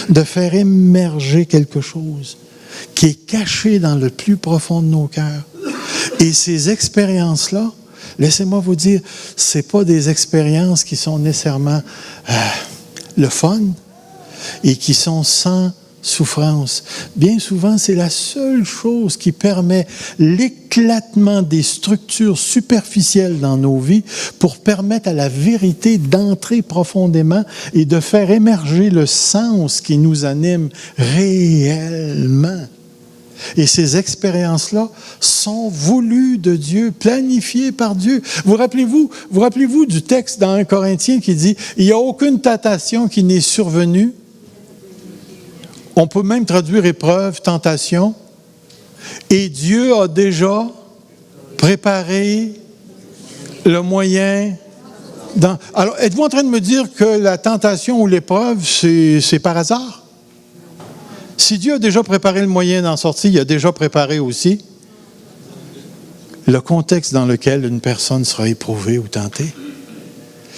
de faire émerger quelque chose qui est caché dans le plus profond de nos cœurs. Et ces expériences-là, laissez-moi vous dire, ce n'est pas des expériences qui sont nécessairement le fun et qui sont sans souffrance. Bien souvent, c'est la seule chose qui permet l'éclatement des structures superficielles dans nos vies pour permettre à la vérité d'entrer profondément et de faire émerger le sens qui nous anime réellement. Et ces expériences-là sont voulues de Dieu, planifiées par Dieu. Vous rappelez-vous du texte dans 1 Corinthiens qui dit « Il n'y a aucune tentation qui n'est survenue. » On peut même traduire épreuve, tentation. Et Dieu a déjà préparé le moyen. Alors, êtes-vous en train de me dire que la tentation ou l'épreuve, c'est par hasard? Si Dieu a déjà préparé le moyen d'en sortir, il a déjà préparé aussi le contexte dans lequel une personne sera éprouvée ou tentée.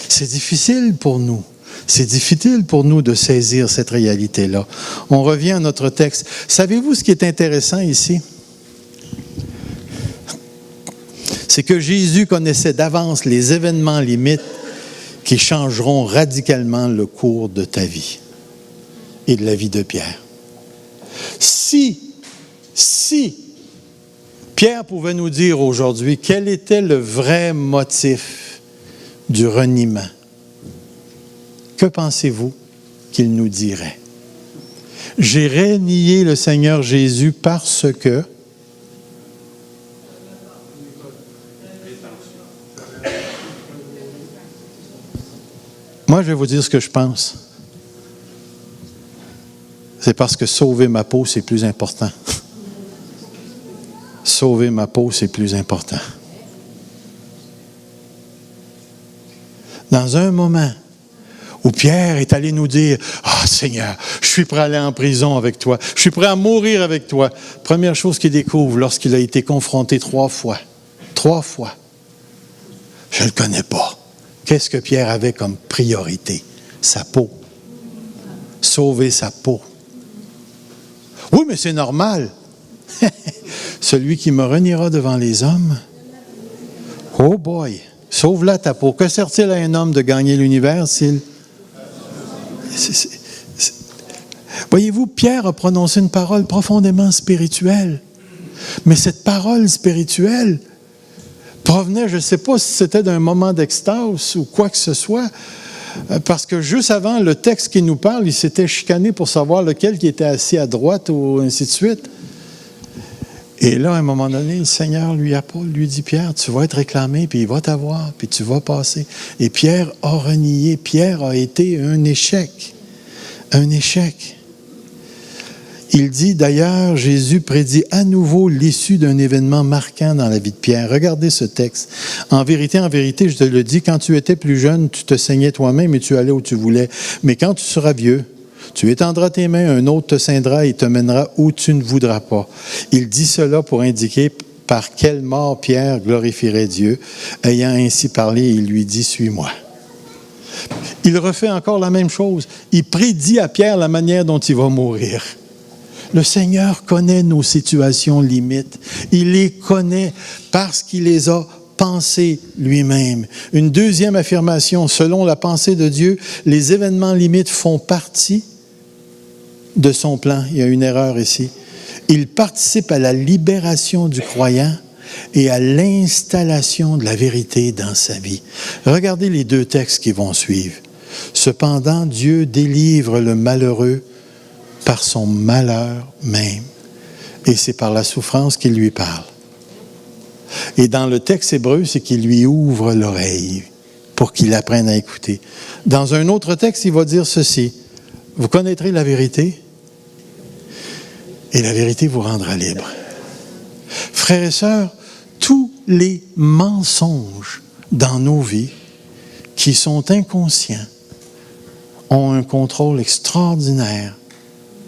C'est difficile pour nous. C'est difficile pour nous de saisir cette réalité-là. On revient à notre texte. Savez-vous ce qui est intéressant ici? C'est que Jésus connaissait d'avance les événements limites qui changeront radicalement le cours de ta vie et de la vie de Pierre. Si Pierre pouvait nous dire aujourd'hui quel était le vrai motif du reniement, que pensez-vous qu'il nous dirait? J'ai renié le Seigneur Jésus parce que... Moi, je vais vous dire ce que je pense. C'est parce que sauver ma peau, c'est plus important. Sauver ma peau, c'est plus important. Dans un moment où Pierre est allé nous dire « Ah, Seigneur, je suis prêt à aller en prison avec toi. Je suis prêt à mourir avec toi. » Première chose qu'il découvre lorsqu'il a été confronté 3 fois. 3 fois. Je ne le connais pas. Qu'est-ce que Pierre avait comme priorité? Sa peau. Sauver sa peau. Oui, mais c'est normal. Celui qui me reniera devant les hommes, oh boy, sauve-la ta peau. Que sert-il à un homme de gagner l'univers s'il... Voyez-vous, Pierre a prononcé une parole profondément spirituelle. Mais cette parole spirituelle provenait, je ne sais pas si c'était d'un moment d'extase ou quoi que ce soit, parce que juste avant le texte qui nous parle, il s'était chicané pour savoir lequel qui était assis à droite ou ainsi de suite. Et là, à un moment donné, le Seigneur lui dit, Pierre, tu vas être réclamé, puis il va t'avoir, puis tu vas passer. Et Pierre a renié. Pierre a été un échec. Un échec. Il dit, d'ailleurs, Jésus prédit à nouveau l'issue d'un événement marquant dans la vie de Pierre. Regardez ce texte. En vérité, je te le dis, quand tu étais plus jeune, tu te saignais toi-même et tu allais où tu voulais. Mais quand tu seras vieux, tu étendras tes mains, un autre te ceindra et te mènera où tu ne voudras pas. Il dit cela pour indiquer par quelle mort Pierre glorifierait Dieu. Ayant ainsi parlé, il lui dit, suis-moi. Il refait encore la même chose. Il prédit à Pierre la manière dont il va mourir. Le Seigneur connaît nos situations limites. Il les connaît parce qu'il les a pensées lui-même. Une deuxième affirmation, selon la pensée de Dieu, les événements limites font partie de son plan. Il y a une erreur ici. Il participe à la libération du croyant et à l'installation de la vérité dans sa vie. Regardez les 2 textes qui vont suivre. Cependant, Dieu délivre le malheureux par son malheur même. Et c'est par la souffrance qu'il lui parle. Et dans le texte hébreu, c'est qu'il lui ouvre l'oreille pour qu'il apprenne à écouter. Dans un autre texte, il va dire ceci. Vous connaîtrez la vérité et la vérité vous rendra libre. Frères et sœurs, tous les mensonges dans nos vies qui sont inconscients ont un contrôle extraordinaire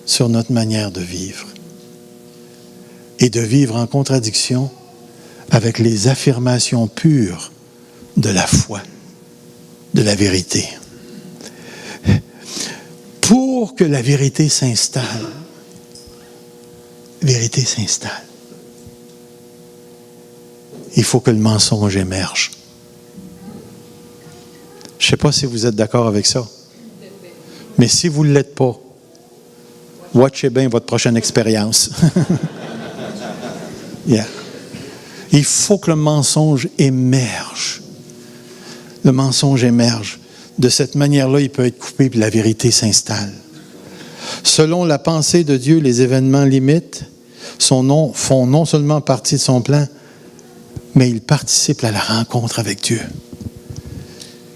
sur notre manière de vivre et de vivre en contradiction avec les affirmations pures de la foi. de la vérité. Pour que la vérité s'installe, il faut que le mensonge émerge. Je ne sais pas si vous êtes d'accord avec ça. Mais si vous ne l'êtes pas, watchez bien votre prochaine expérience. Yeah. Il faut que le mensonge émerge. Le mensonge émerge. De cette manière-là, il peut être coupé et la vérité s'installe. Selon la pensée de Dieu, les événements limites font non seulement partie de son plan, mais ils participent à la rencontre avec Dieu.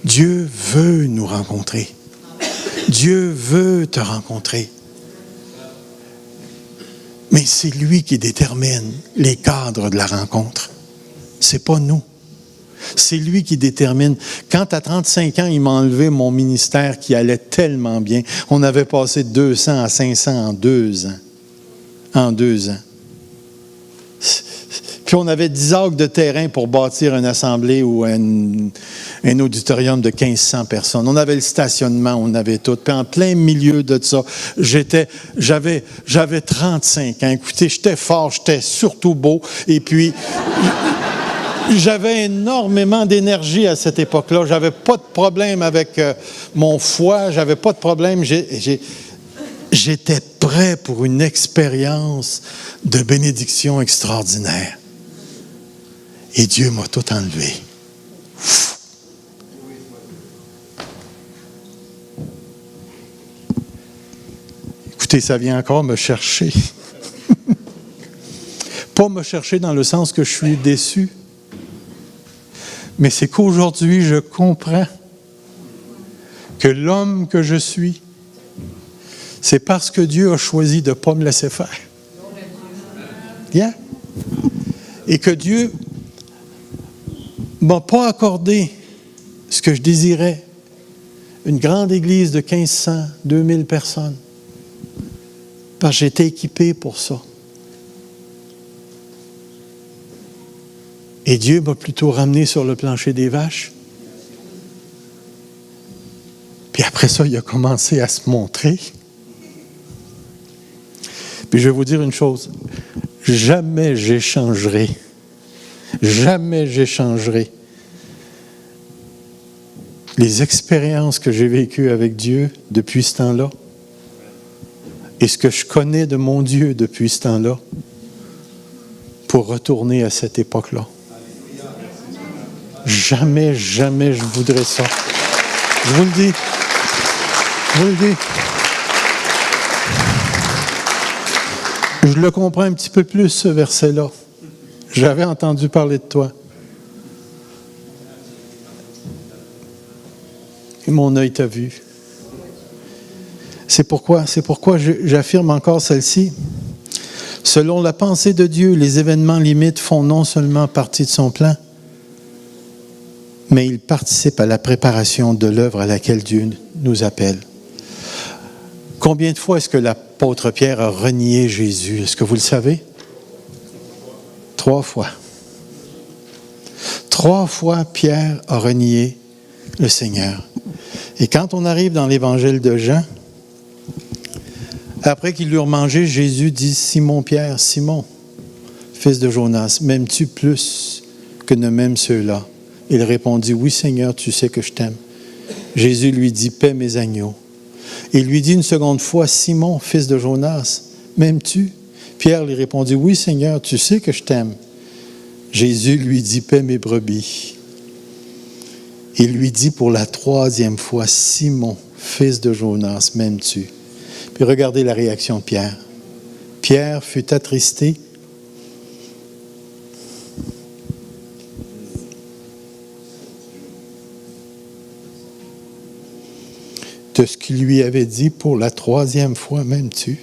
Dieu veut nous rencontrer. Dieu veut te rencontrer. Mais c'est lui qui détermine les cadres de la rencontre. C'est pas nous. C'est lui qui détermine. Quand à 35 ans, il m'a enlevé mon ministère qui allait tellement bien. On avait passé de 200 à 500 en 2 ans. En 2 ans. Puis on avait 10 acres de terrain pour bâtir une assemblée ou un auditorium de 1500 personnes. On avait le stationnement, on avait tout. Puis en plein milieu de ça, j'avais 35 ans. Écoutez, j'étais fort, j'étais surtout beau. Et puis, j'avais énormément d'énergie à cette époque-là. J'avais pas de problème avec mon foie, j'avais pas de problème. J'étais prêt pour une expérience de bénédiction extraordinaire. Et Dieu m'a tout enlevé. Écoutez, ça vient encore me chercher. Pas me chercher dans le sens que je suis déçu, mais c'est qu'aujourd'hui, je comprends que l'homme que je suis, c'est parce que Dieu a choisi de ne pas me laisser faire. Yeah. Et que Dieu ne m'a pas accordé ce que je désirais, une grande église de 1500, 2000 personnes, parce que j'étais équipé pour ça. Et Dieu m'a plutôt ramené sur le plancher des vaches. Puis après ça, il a commencé à se montrer. Puis je vais vous dire une chose, jamais j'échangerai les expériences que j'ai vécues avec Dieu depuis ce temps-là et ce que je connais de mon Dieu depuis ce temps-là pour retourner à cette époque-là. Jamais je voudrais ça. Je vous le dis. Je le comprends un petit peu plus, ce verset-là. J'avais entendu parler de toi. Et mon œil t'a vu. C'est pourquoi j'affirme encore celle-ci. Selon la pensée de Dieu, les événements limites font non seulement partie de son plan, mais ils participent à la préparation de l'œuvre à laquelle Dieu nous appelle. Combien de fois est-ce que l'apôtre Pierre a renié Jésus? Est-ce que vous le savez? 3 fois. 3 fois, Pierre a renié le Seigneur. Et quand on arrive dans l'évangile de Jean, après qu'ils eurent mangé, Jésus dit, Simon Pierre, Simon, fils de Jonas, m'aimes-tu plus que ne m'aiment ceux-là? Il répondit, oui Seigneur, tu sais que je t'aime. Jésus lui dit, paie mes agneaux. Il lui dit une seconde fois, Simon, fils de Jonas, m'aimes-tu? Pierre lui répondit, oui Seigneur, tu sais que je t'aime. Jésus lui dit, paie mes brebis. Il lui dit pour la 3e fois, Simon, fils de Jonas, m'aimes-tu? Puis regardez la réaction de Pierre. Pierre fut attristé. De ce qu'il lui avait dit pour la 3e fois, m'aimes-tu?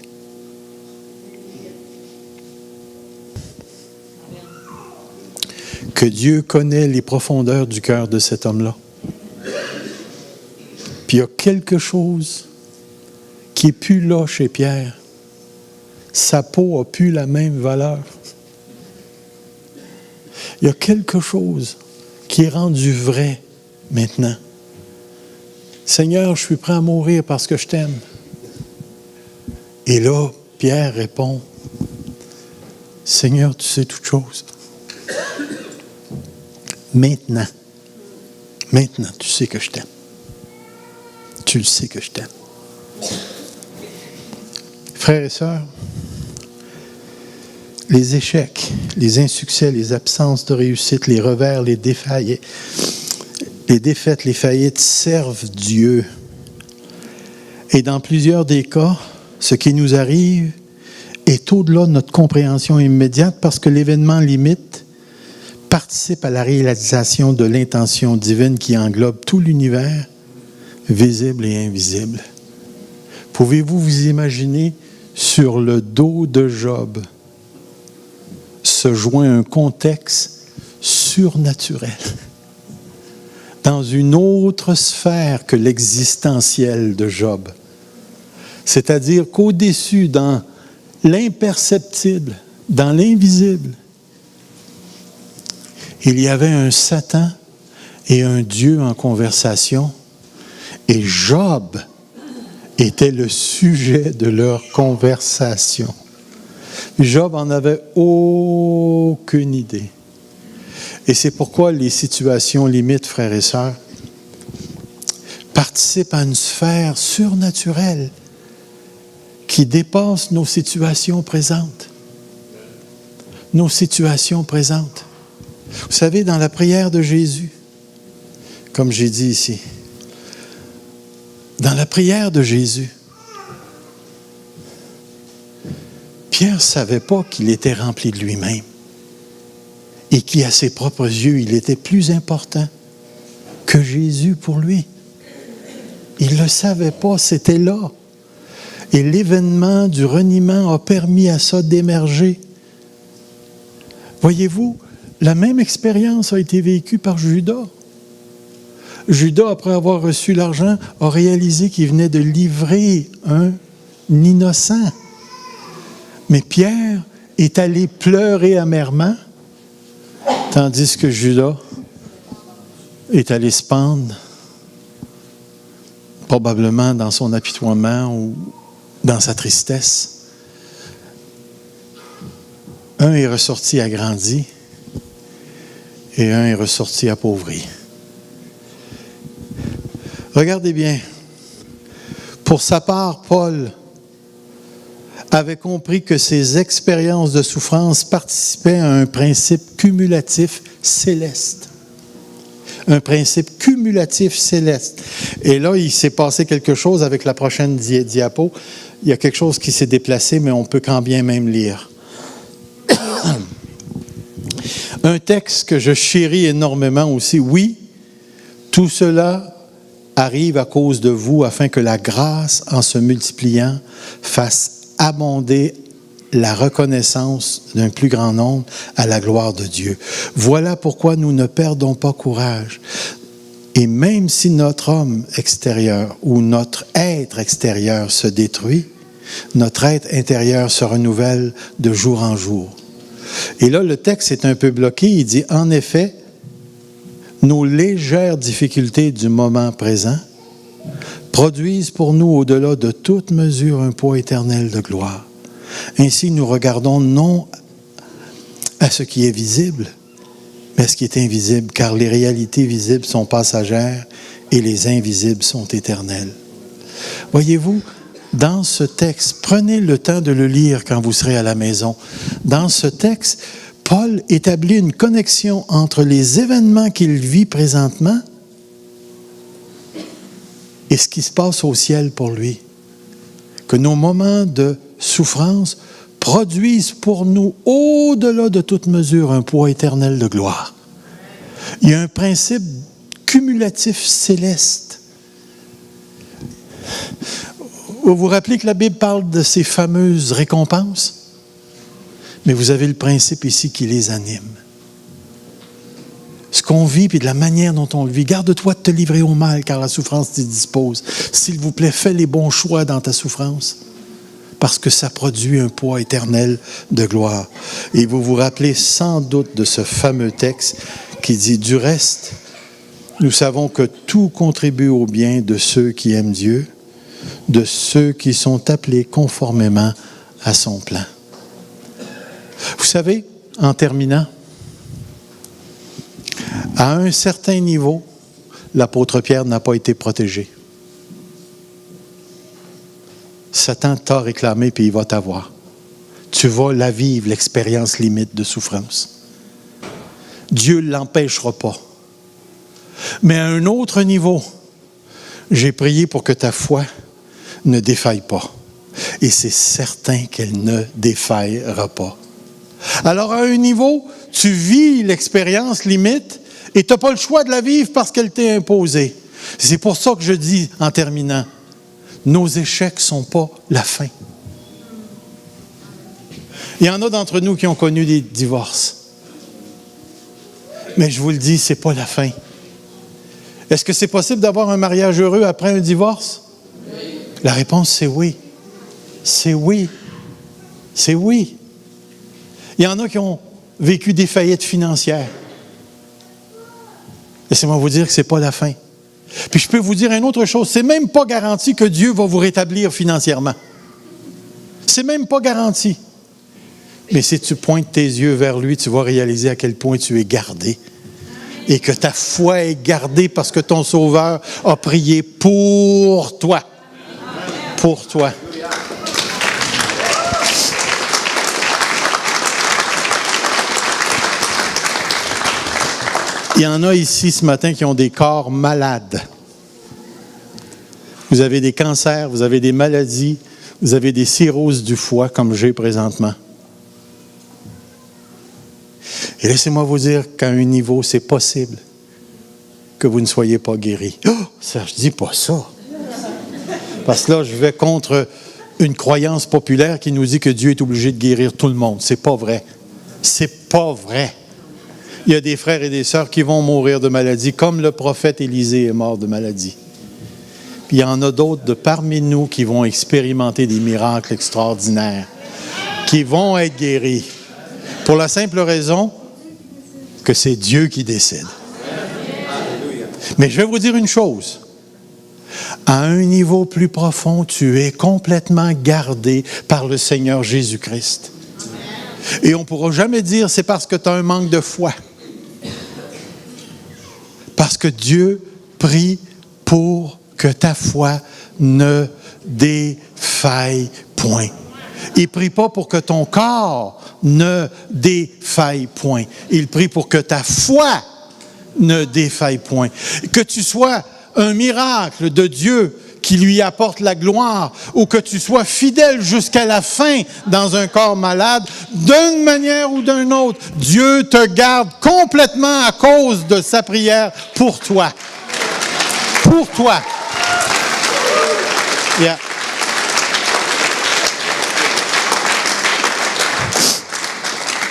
Que Dieu connaît les profondeurs du cœur de cet homme-là. Puis il y a quelque chose qui n'est plus là chez Pierre. Sa peau n'a plus la même valeur. Il y a quelque chose qui est rendu vrai maintenant. Seigneur, je suis prêt à mourir parce que je t'aime. Et là, Pierre répond, Seigneur, tu sais toutes choses. Maintenant, tu sais que je t'aime. Tu le sais que je t'aime. Frères et sœurs, les échecs, les insuccès, les absences de réussite, les revers, les défaites, les faillites servent Dieu. Et dans plusieurs des cas, ce qui nous arrive est au-delà de notre compréhension immédiate parce que l'événement limite participe à la réalisation de l'intention divine qui englobe tout l'univers, visible et invisible. Pouvez-vous vous imaginer sur le dos de Job se joint un contexte surnaturel dans une autre sphère que l'existentiel de Job? C'est-à-dire qu'au-dessus, dans l'imperceptible, dans l'invisible, il y avait un Satan et un Dieu en conversation, et Job était le sujet de leur conversation. Job en avait aucune idée. Et c'est pourquoi les situations limites, frères et sœurs, participent à une sphère surnaturelle qui dépasse nos situations présentes. Nos situations présentes. Vous savez, dans la prière de Jésus, comme j'ai dit ici, dans la prière de Jésus, Pierre ne savait pas qu'il était rempli de lui-même et qu'à ses propres yeux, il était plus important que Jésus pour lui. Il ne le savait pas, c'était là. Et l'événement du reniement a permis à ça d'émerger. Voyez-vous, la même expérience a été vécue par Judas. Judas, après avoir reçu l'argent, a réalisé qu'il venait de livrer un innocent. Mais Pierre est allé pleurer amèrement, tandis que Judas est allé se pendre, probablement dans son apitoiement ou dans sa tristesse. Un est ressorti agrandi et un est ressorti appauvri. Regardez bien. Pour sa part, Paul avait compris que ses expériences de souffrance participaient à un principe cumulatif céleste. Un principe cumulatif céleste. Et là, il s'est passé quelque chose avec la prochaine diapo. Il y a quelque chose qui s'est déplacé, mais on peut quand bien même lire. Un texte que je chéris énormément aussi. Oui, tout cela arrive à cause de vous, afin que la grâce, en se multipliant, fasse abonder la reconnaissance d'un plus grand nombre à la gloire de Dieu. Voilà pourquoi nous ne perdons pas courage. Et même si notre homme extérieur ou notre être extérieur se détruit, notre être intérieur se renouvelle de jour en jour. Et là, le texte est un peu bloqué. Il dit, en effet, nos légères difficultés du moment présent produisent pour nous, au-delà de toute mesure, un poids éternel de gloire. Ainsi, nous regardons non à ce qui est visible, mais à ce qui est invisible, car les réalités visibles sont passagères et les invisibles sont éternelles. Voyez-vous, dans ce texte, prenez le temps de le lire quand vous serez à la maison. Dans ce texte, Paul établit une connexion entre les événements qu'il vit présentement et ce qui se passe au ciel pour lui. Que nos moments de souffrance produisent pour nous, au-delà de toute mesure, un poids éternel de gloire. Il y a un principe cumulatif céleste. Vous vous rappelez que la Bible parle de ces fameuses récompenses? Mais vous avez le principe ici qui les anime. Ce qu'on vit, puis de la manière dont on le vit. Garde-toi de te livrer au mal, car la souffrance t'y dispose. S'il vous plaît, fais les bons choix dans ta souffrance, parce que ça produit un poids éternel de gloire. Et vous vous rappelez sans doute de ce fameux texte qui dit « Du reste, nous savons que tout contribue au bien de ceux qui aiment Dieu, de ceux qui sont appelés conformément à son plan. Vous savez, en terminant, à un certain niveau, l'apôtre Pierre n'a pas été protégé. Satan t'a réclamé, puis il va t'avoir. Tu vas la vivre, l'expérience limite de souffrance. Dieu ne l'empêchera pas. Mais à un autre niveau, j'ai prié pour que ta foi ne défaille pas. Et c'est certain qu'elle ne défaillera pas. Alors, à un niveau, tu vis l'expérience limite et tu n'as pas le choix de la vivre parce qu'elle t'est imposée. C'est pour ça que je dis, en terminant, nos échecs ne sont pas la fin. Il y en a d'entre nous qui ont connu des divorces. Mais je vous le dis, ce n'est pas la fin. Est-ce que c'est possible d'avoir un mariage heureux après un divorce? Oui. La réponse, c'est oui. C'est oui. C'est oui. Il y en a qui ont vécu des faillites financières. Laissez-moi vous dire que ce n'est pas la fin. Puis je peux vous dire une autre chose, c'est même pas garanti que Dieu va vous rétablir financièrement. C'est même pas garanti. Mais si tu pointes tes yeux vers lui, tu vas réaliser à quel point tu es gardé. Et que ta foi est gardée parce que ton Sauveur a prié pour toi. Pour toi. Il y en a ici ce matin qui ont des corps malades. Vous avez des cancers, vous avez des maladies, vous avez des cirrhoses du foie comme j'ai présentement. Et laissez-moi vous dire qu'à un niveau, c'est possible que vous ne soyez pas guéri. Oh, ça, je dis pas ça. Parce que là, je vais contre une croyance populaire qui nous dit que Dieu est obligé de guérir tout le monde. C'est pas vrai. C'est pas vrai. Il y a des frères et des sœurs qui vont mourir de maladie, comme le prophète Élisée est mort de maladie. Puis il y en a d'autres de parmi nous qui vont expérimenter des miracles extraordinaires, qui vont être guéris. Pour la simple raison que c'est Dieu qui décide. Mais je vais vous dire une chose. À un niveau plus profond, tu es complètement gardé par le Seigneur Jésus-Christ. Et on ne pourra jamais dire c'est parce que tu as un manque de foi. Parce que Dieu prie pour que ta foi ne défaille point. Il ne prie pas pour que ton corps ne défaille point. Il prie pour que ta foi ne défaille point. Que tu sois un miracle de Dieu qui lui apporte la gloire, ou que tu sois fidèle jusqu'à la fin dans un corps malade, d'une manière ou d'une autre, Dieu te garde complètement à cause de sa prière pour toi. Pour toi. Yeah.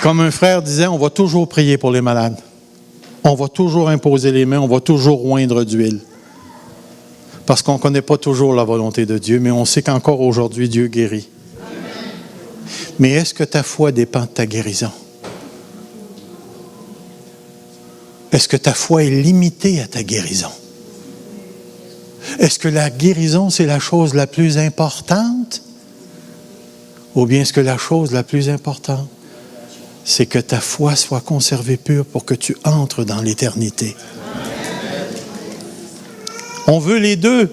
Comme un frère disait, on va toujours prier pour les malades. On va toujours imposer les mains, on va toujours oindre d'huile. Parce qu'on ne connaît pas toujours la volonté de Dieu, mais on sait qu'encore aujourd'hui, Dieu guérit. Mais est-ce que ta foi dépend de ta guérison? Est-ce que ta foi est limitée à ta guérison? Est-ce que la guérison, c'est la chose la plus importante? Ou bien est-ce que la chose la plus importante, c'est que ta foi soit conservée pure pour que tu entres dans l'éternité? On veut les deux.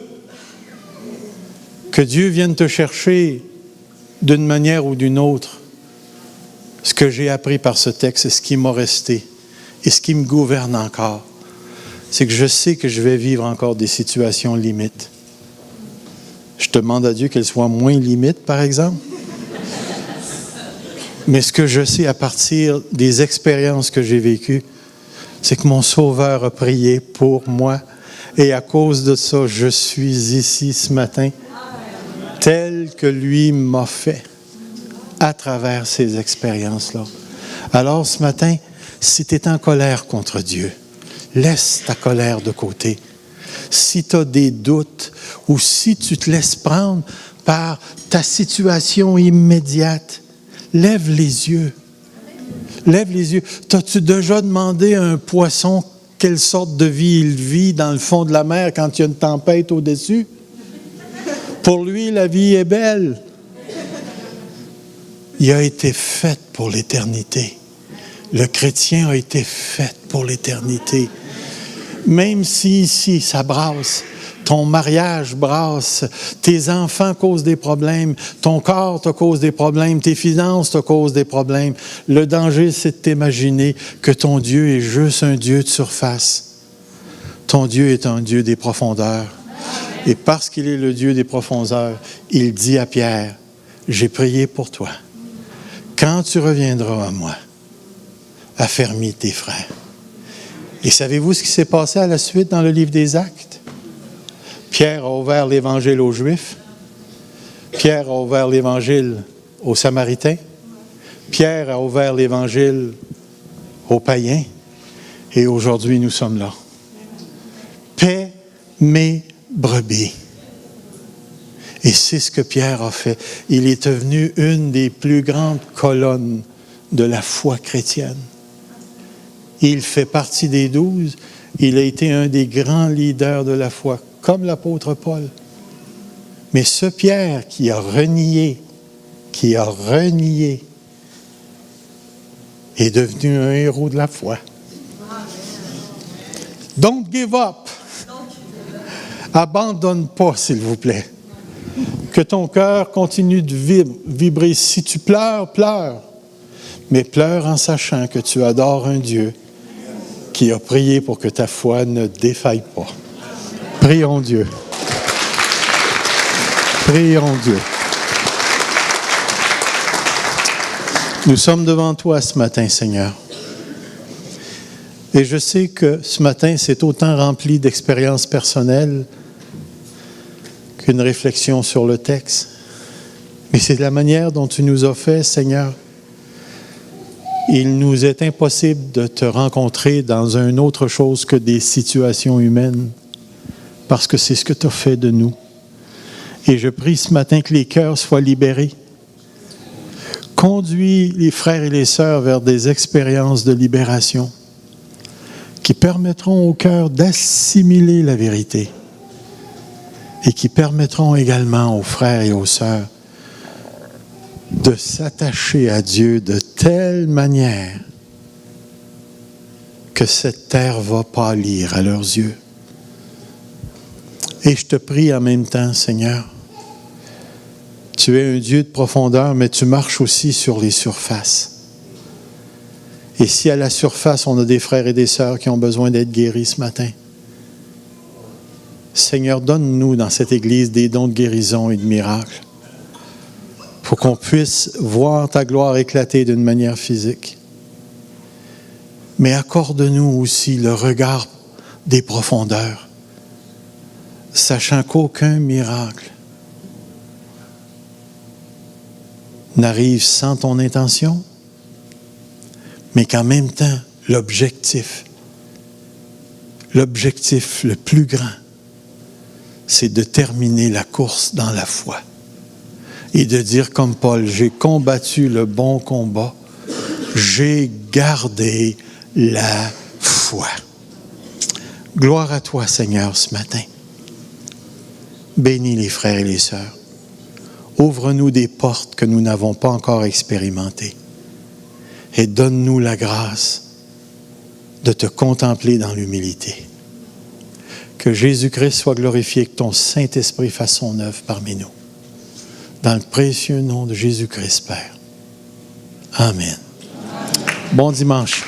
Que Dieu vienne te chercher d'une manière ou d'une autre. Ce que j'ai appris par ce texte, et ce qui m'a resté, et ce qui me gouverne encore, c'est que je sais que je vais vivre encore des situations limites. Je demande à Dieu qu'elles soient moins limites, par exemple. Mais ce que je sais à partir des expériences que j'ai vécues, c'est que mon Sauveur a prié pour moi. Et à cause de ça, je suis ici ce matin, tel que lui m'a fait, à travers ces expériences-là. Alors ce matin, si tu es en colère contre Dieu, laisse ta colère de côté. Si tu as des doutes ou si tu te laisses prendre par ta situation immédiate, lève les yeux. Lève les yeux. T'as-tu déjà demandé à un poisson quelle sorte de vie il vit dans le fond de la mer quand il y a une tempête au-dessus. Pour lui, la vie est belle. Il a été fait pour l'éternité. Le chrétien a été fait pour l'éternité. Même si ici, ça brasse, ton mariage brasse, tes enfants causent des problèmes, ton corps te cause des problèmes, tes finances te causent des problèmes, le danger, c'est de t'imaginer que ton Dieu est juste un Dieu de surface. Ton Dieu est un Dieu des profondeurs. Et parce qu'il est le Dieu des profondeurs, il dit à Pierre, « J'ai prié pour toi. Quand tu reviendras à moi, affermis tes frères. » Et savez-vous ce qui s'est passé à la suite dans le livre des Actes? Pierre a ouvert l'Évangile aux Juifs. Pierre a ouvert l'Évangile aux Samaritains. Pierre a ouvert l'Évangile aux païens. Et aujourd'hui, nous sommes là. Paix mes brebis. Et c'est ce que Pierre a fait. Il est devenu une des plus grandes colonnes de la foi chrétienne. Il fait partie des 12. Il a été un des grands leaders de la foi, comme l'apôtre Paul. Mais ce Pierre qui a renié, est devenu un héros de la foi. Don't give up. Abandonne pas, s'il vous plaît. Que ton cœur continue de vibrer. Si tu pleures, pleure. Mais pleure en sachant que tu adores un Dieu qui a prié pour que ta foi ne défaille pas. Prions Dieu. Prions Dieu. Nous sommes devant toi ce matin, Seigneur. Et je sais que ce matin, c'est autant rempli d'expériences personnelles qu'une réflexion sur le texte. Mais c'est la manière dont tu nous as fait, Seigneur. Il nous est impossible de te rencontrer dans une autre chose que des situations humaines, parce que c'est ce que tu as fait de nous. Et je prie ce matin que les cœurs soient libérés. Conduis les frères et les sœurs vers des expériences de libération qui permettront au cœur d'assimiler la vérité et qui permettront également aux frères et aux sœurs de s'attacher à Dieu de telle manière que cette terre va pâlir à leurs yeux. Et je te prie en même temps, Seigneur, tu es un Dieu de profondeur, mais tu marches aussi sur les surfaces. Et si à la surface, on a des frères et des sœurs qui ont besoin d'être guéris ce matin, Seigneur, donne-nous dans cette Église des dons de guérison et de miracles pour qu'on puisse voir ta gloire éclater d'une manière physique. Mais accorde-nous aussi le regard des profondeurs, sachant qu'aucun miracle n'arrive sans ton intention, mais qu'en même temps, l'objectif le plus grand, c'est de terminer la course dans la foi et de dire comme Paul, j'ai combattu le bon combat, j'ai gardé la foi. Gloire à toi, Seigneur, ce matin. Bénis les frères et les sœurs. Ouvre-nous des portes que nous n'avons pas encore expérimentées et donne-nous la grâce de te contempler dans l'humilité. Que Jésus-Christ soit glorifié, que ton Saint-Esprit fasse son œuvre parmi nous. Dans le précieux nom de Jésus-Christ, Père. Amen. Bon dimanche.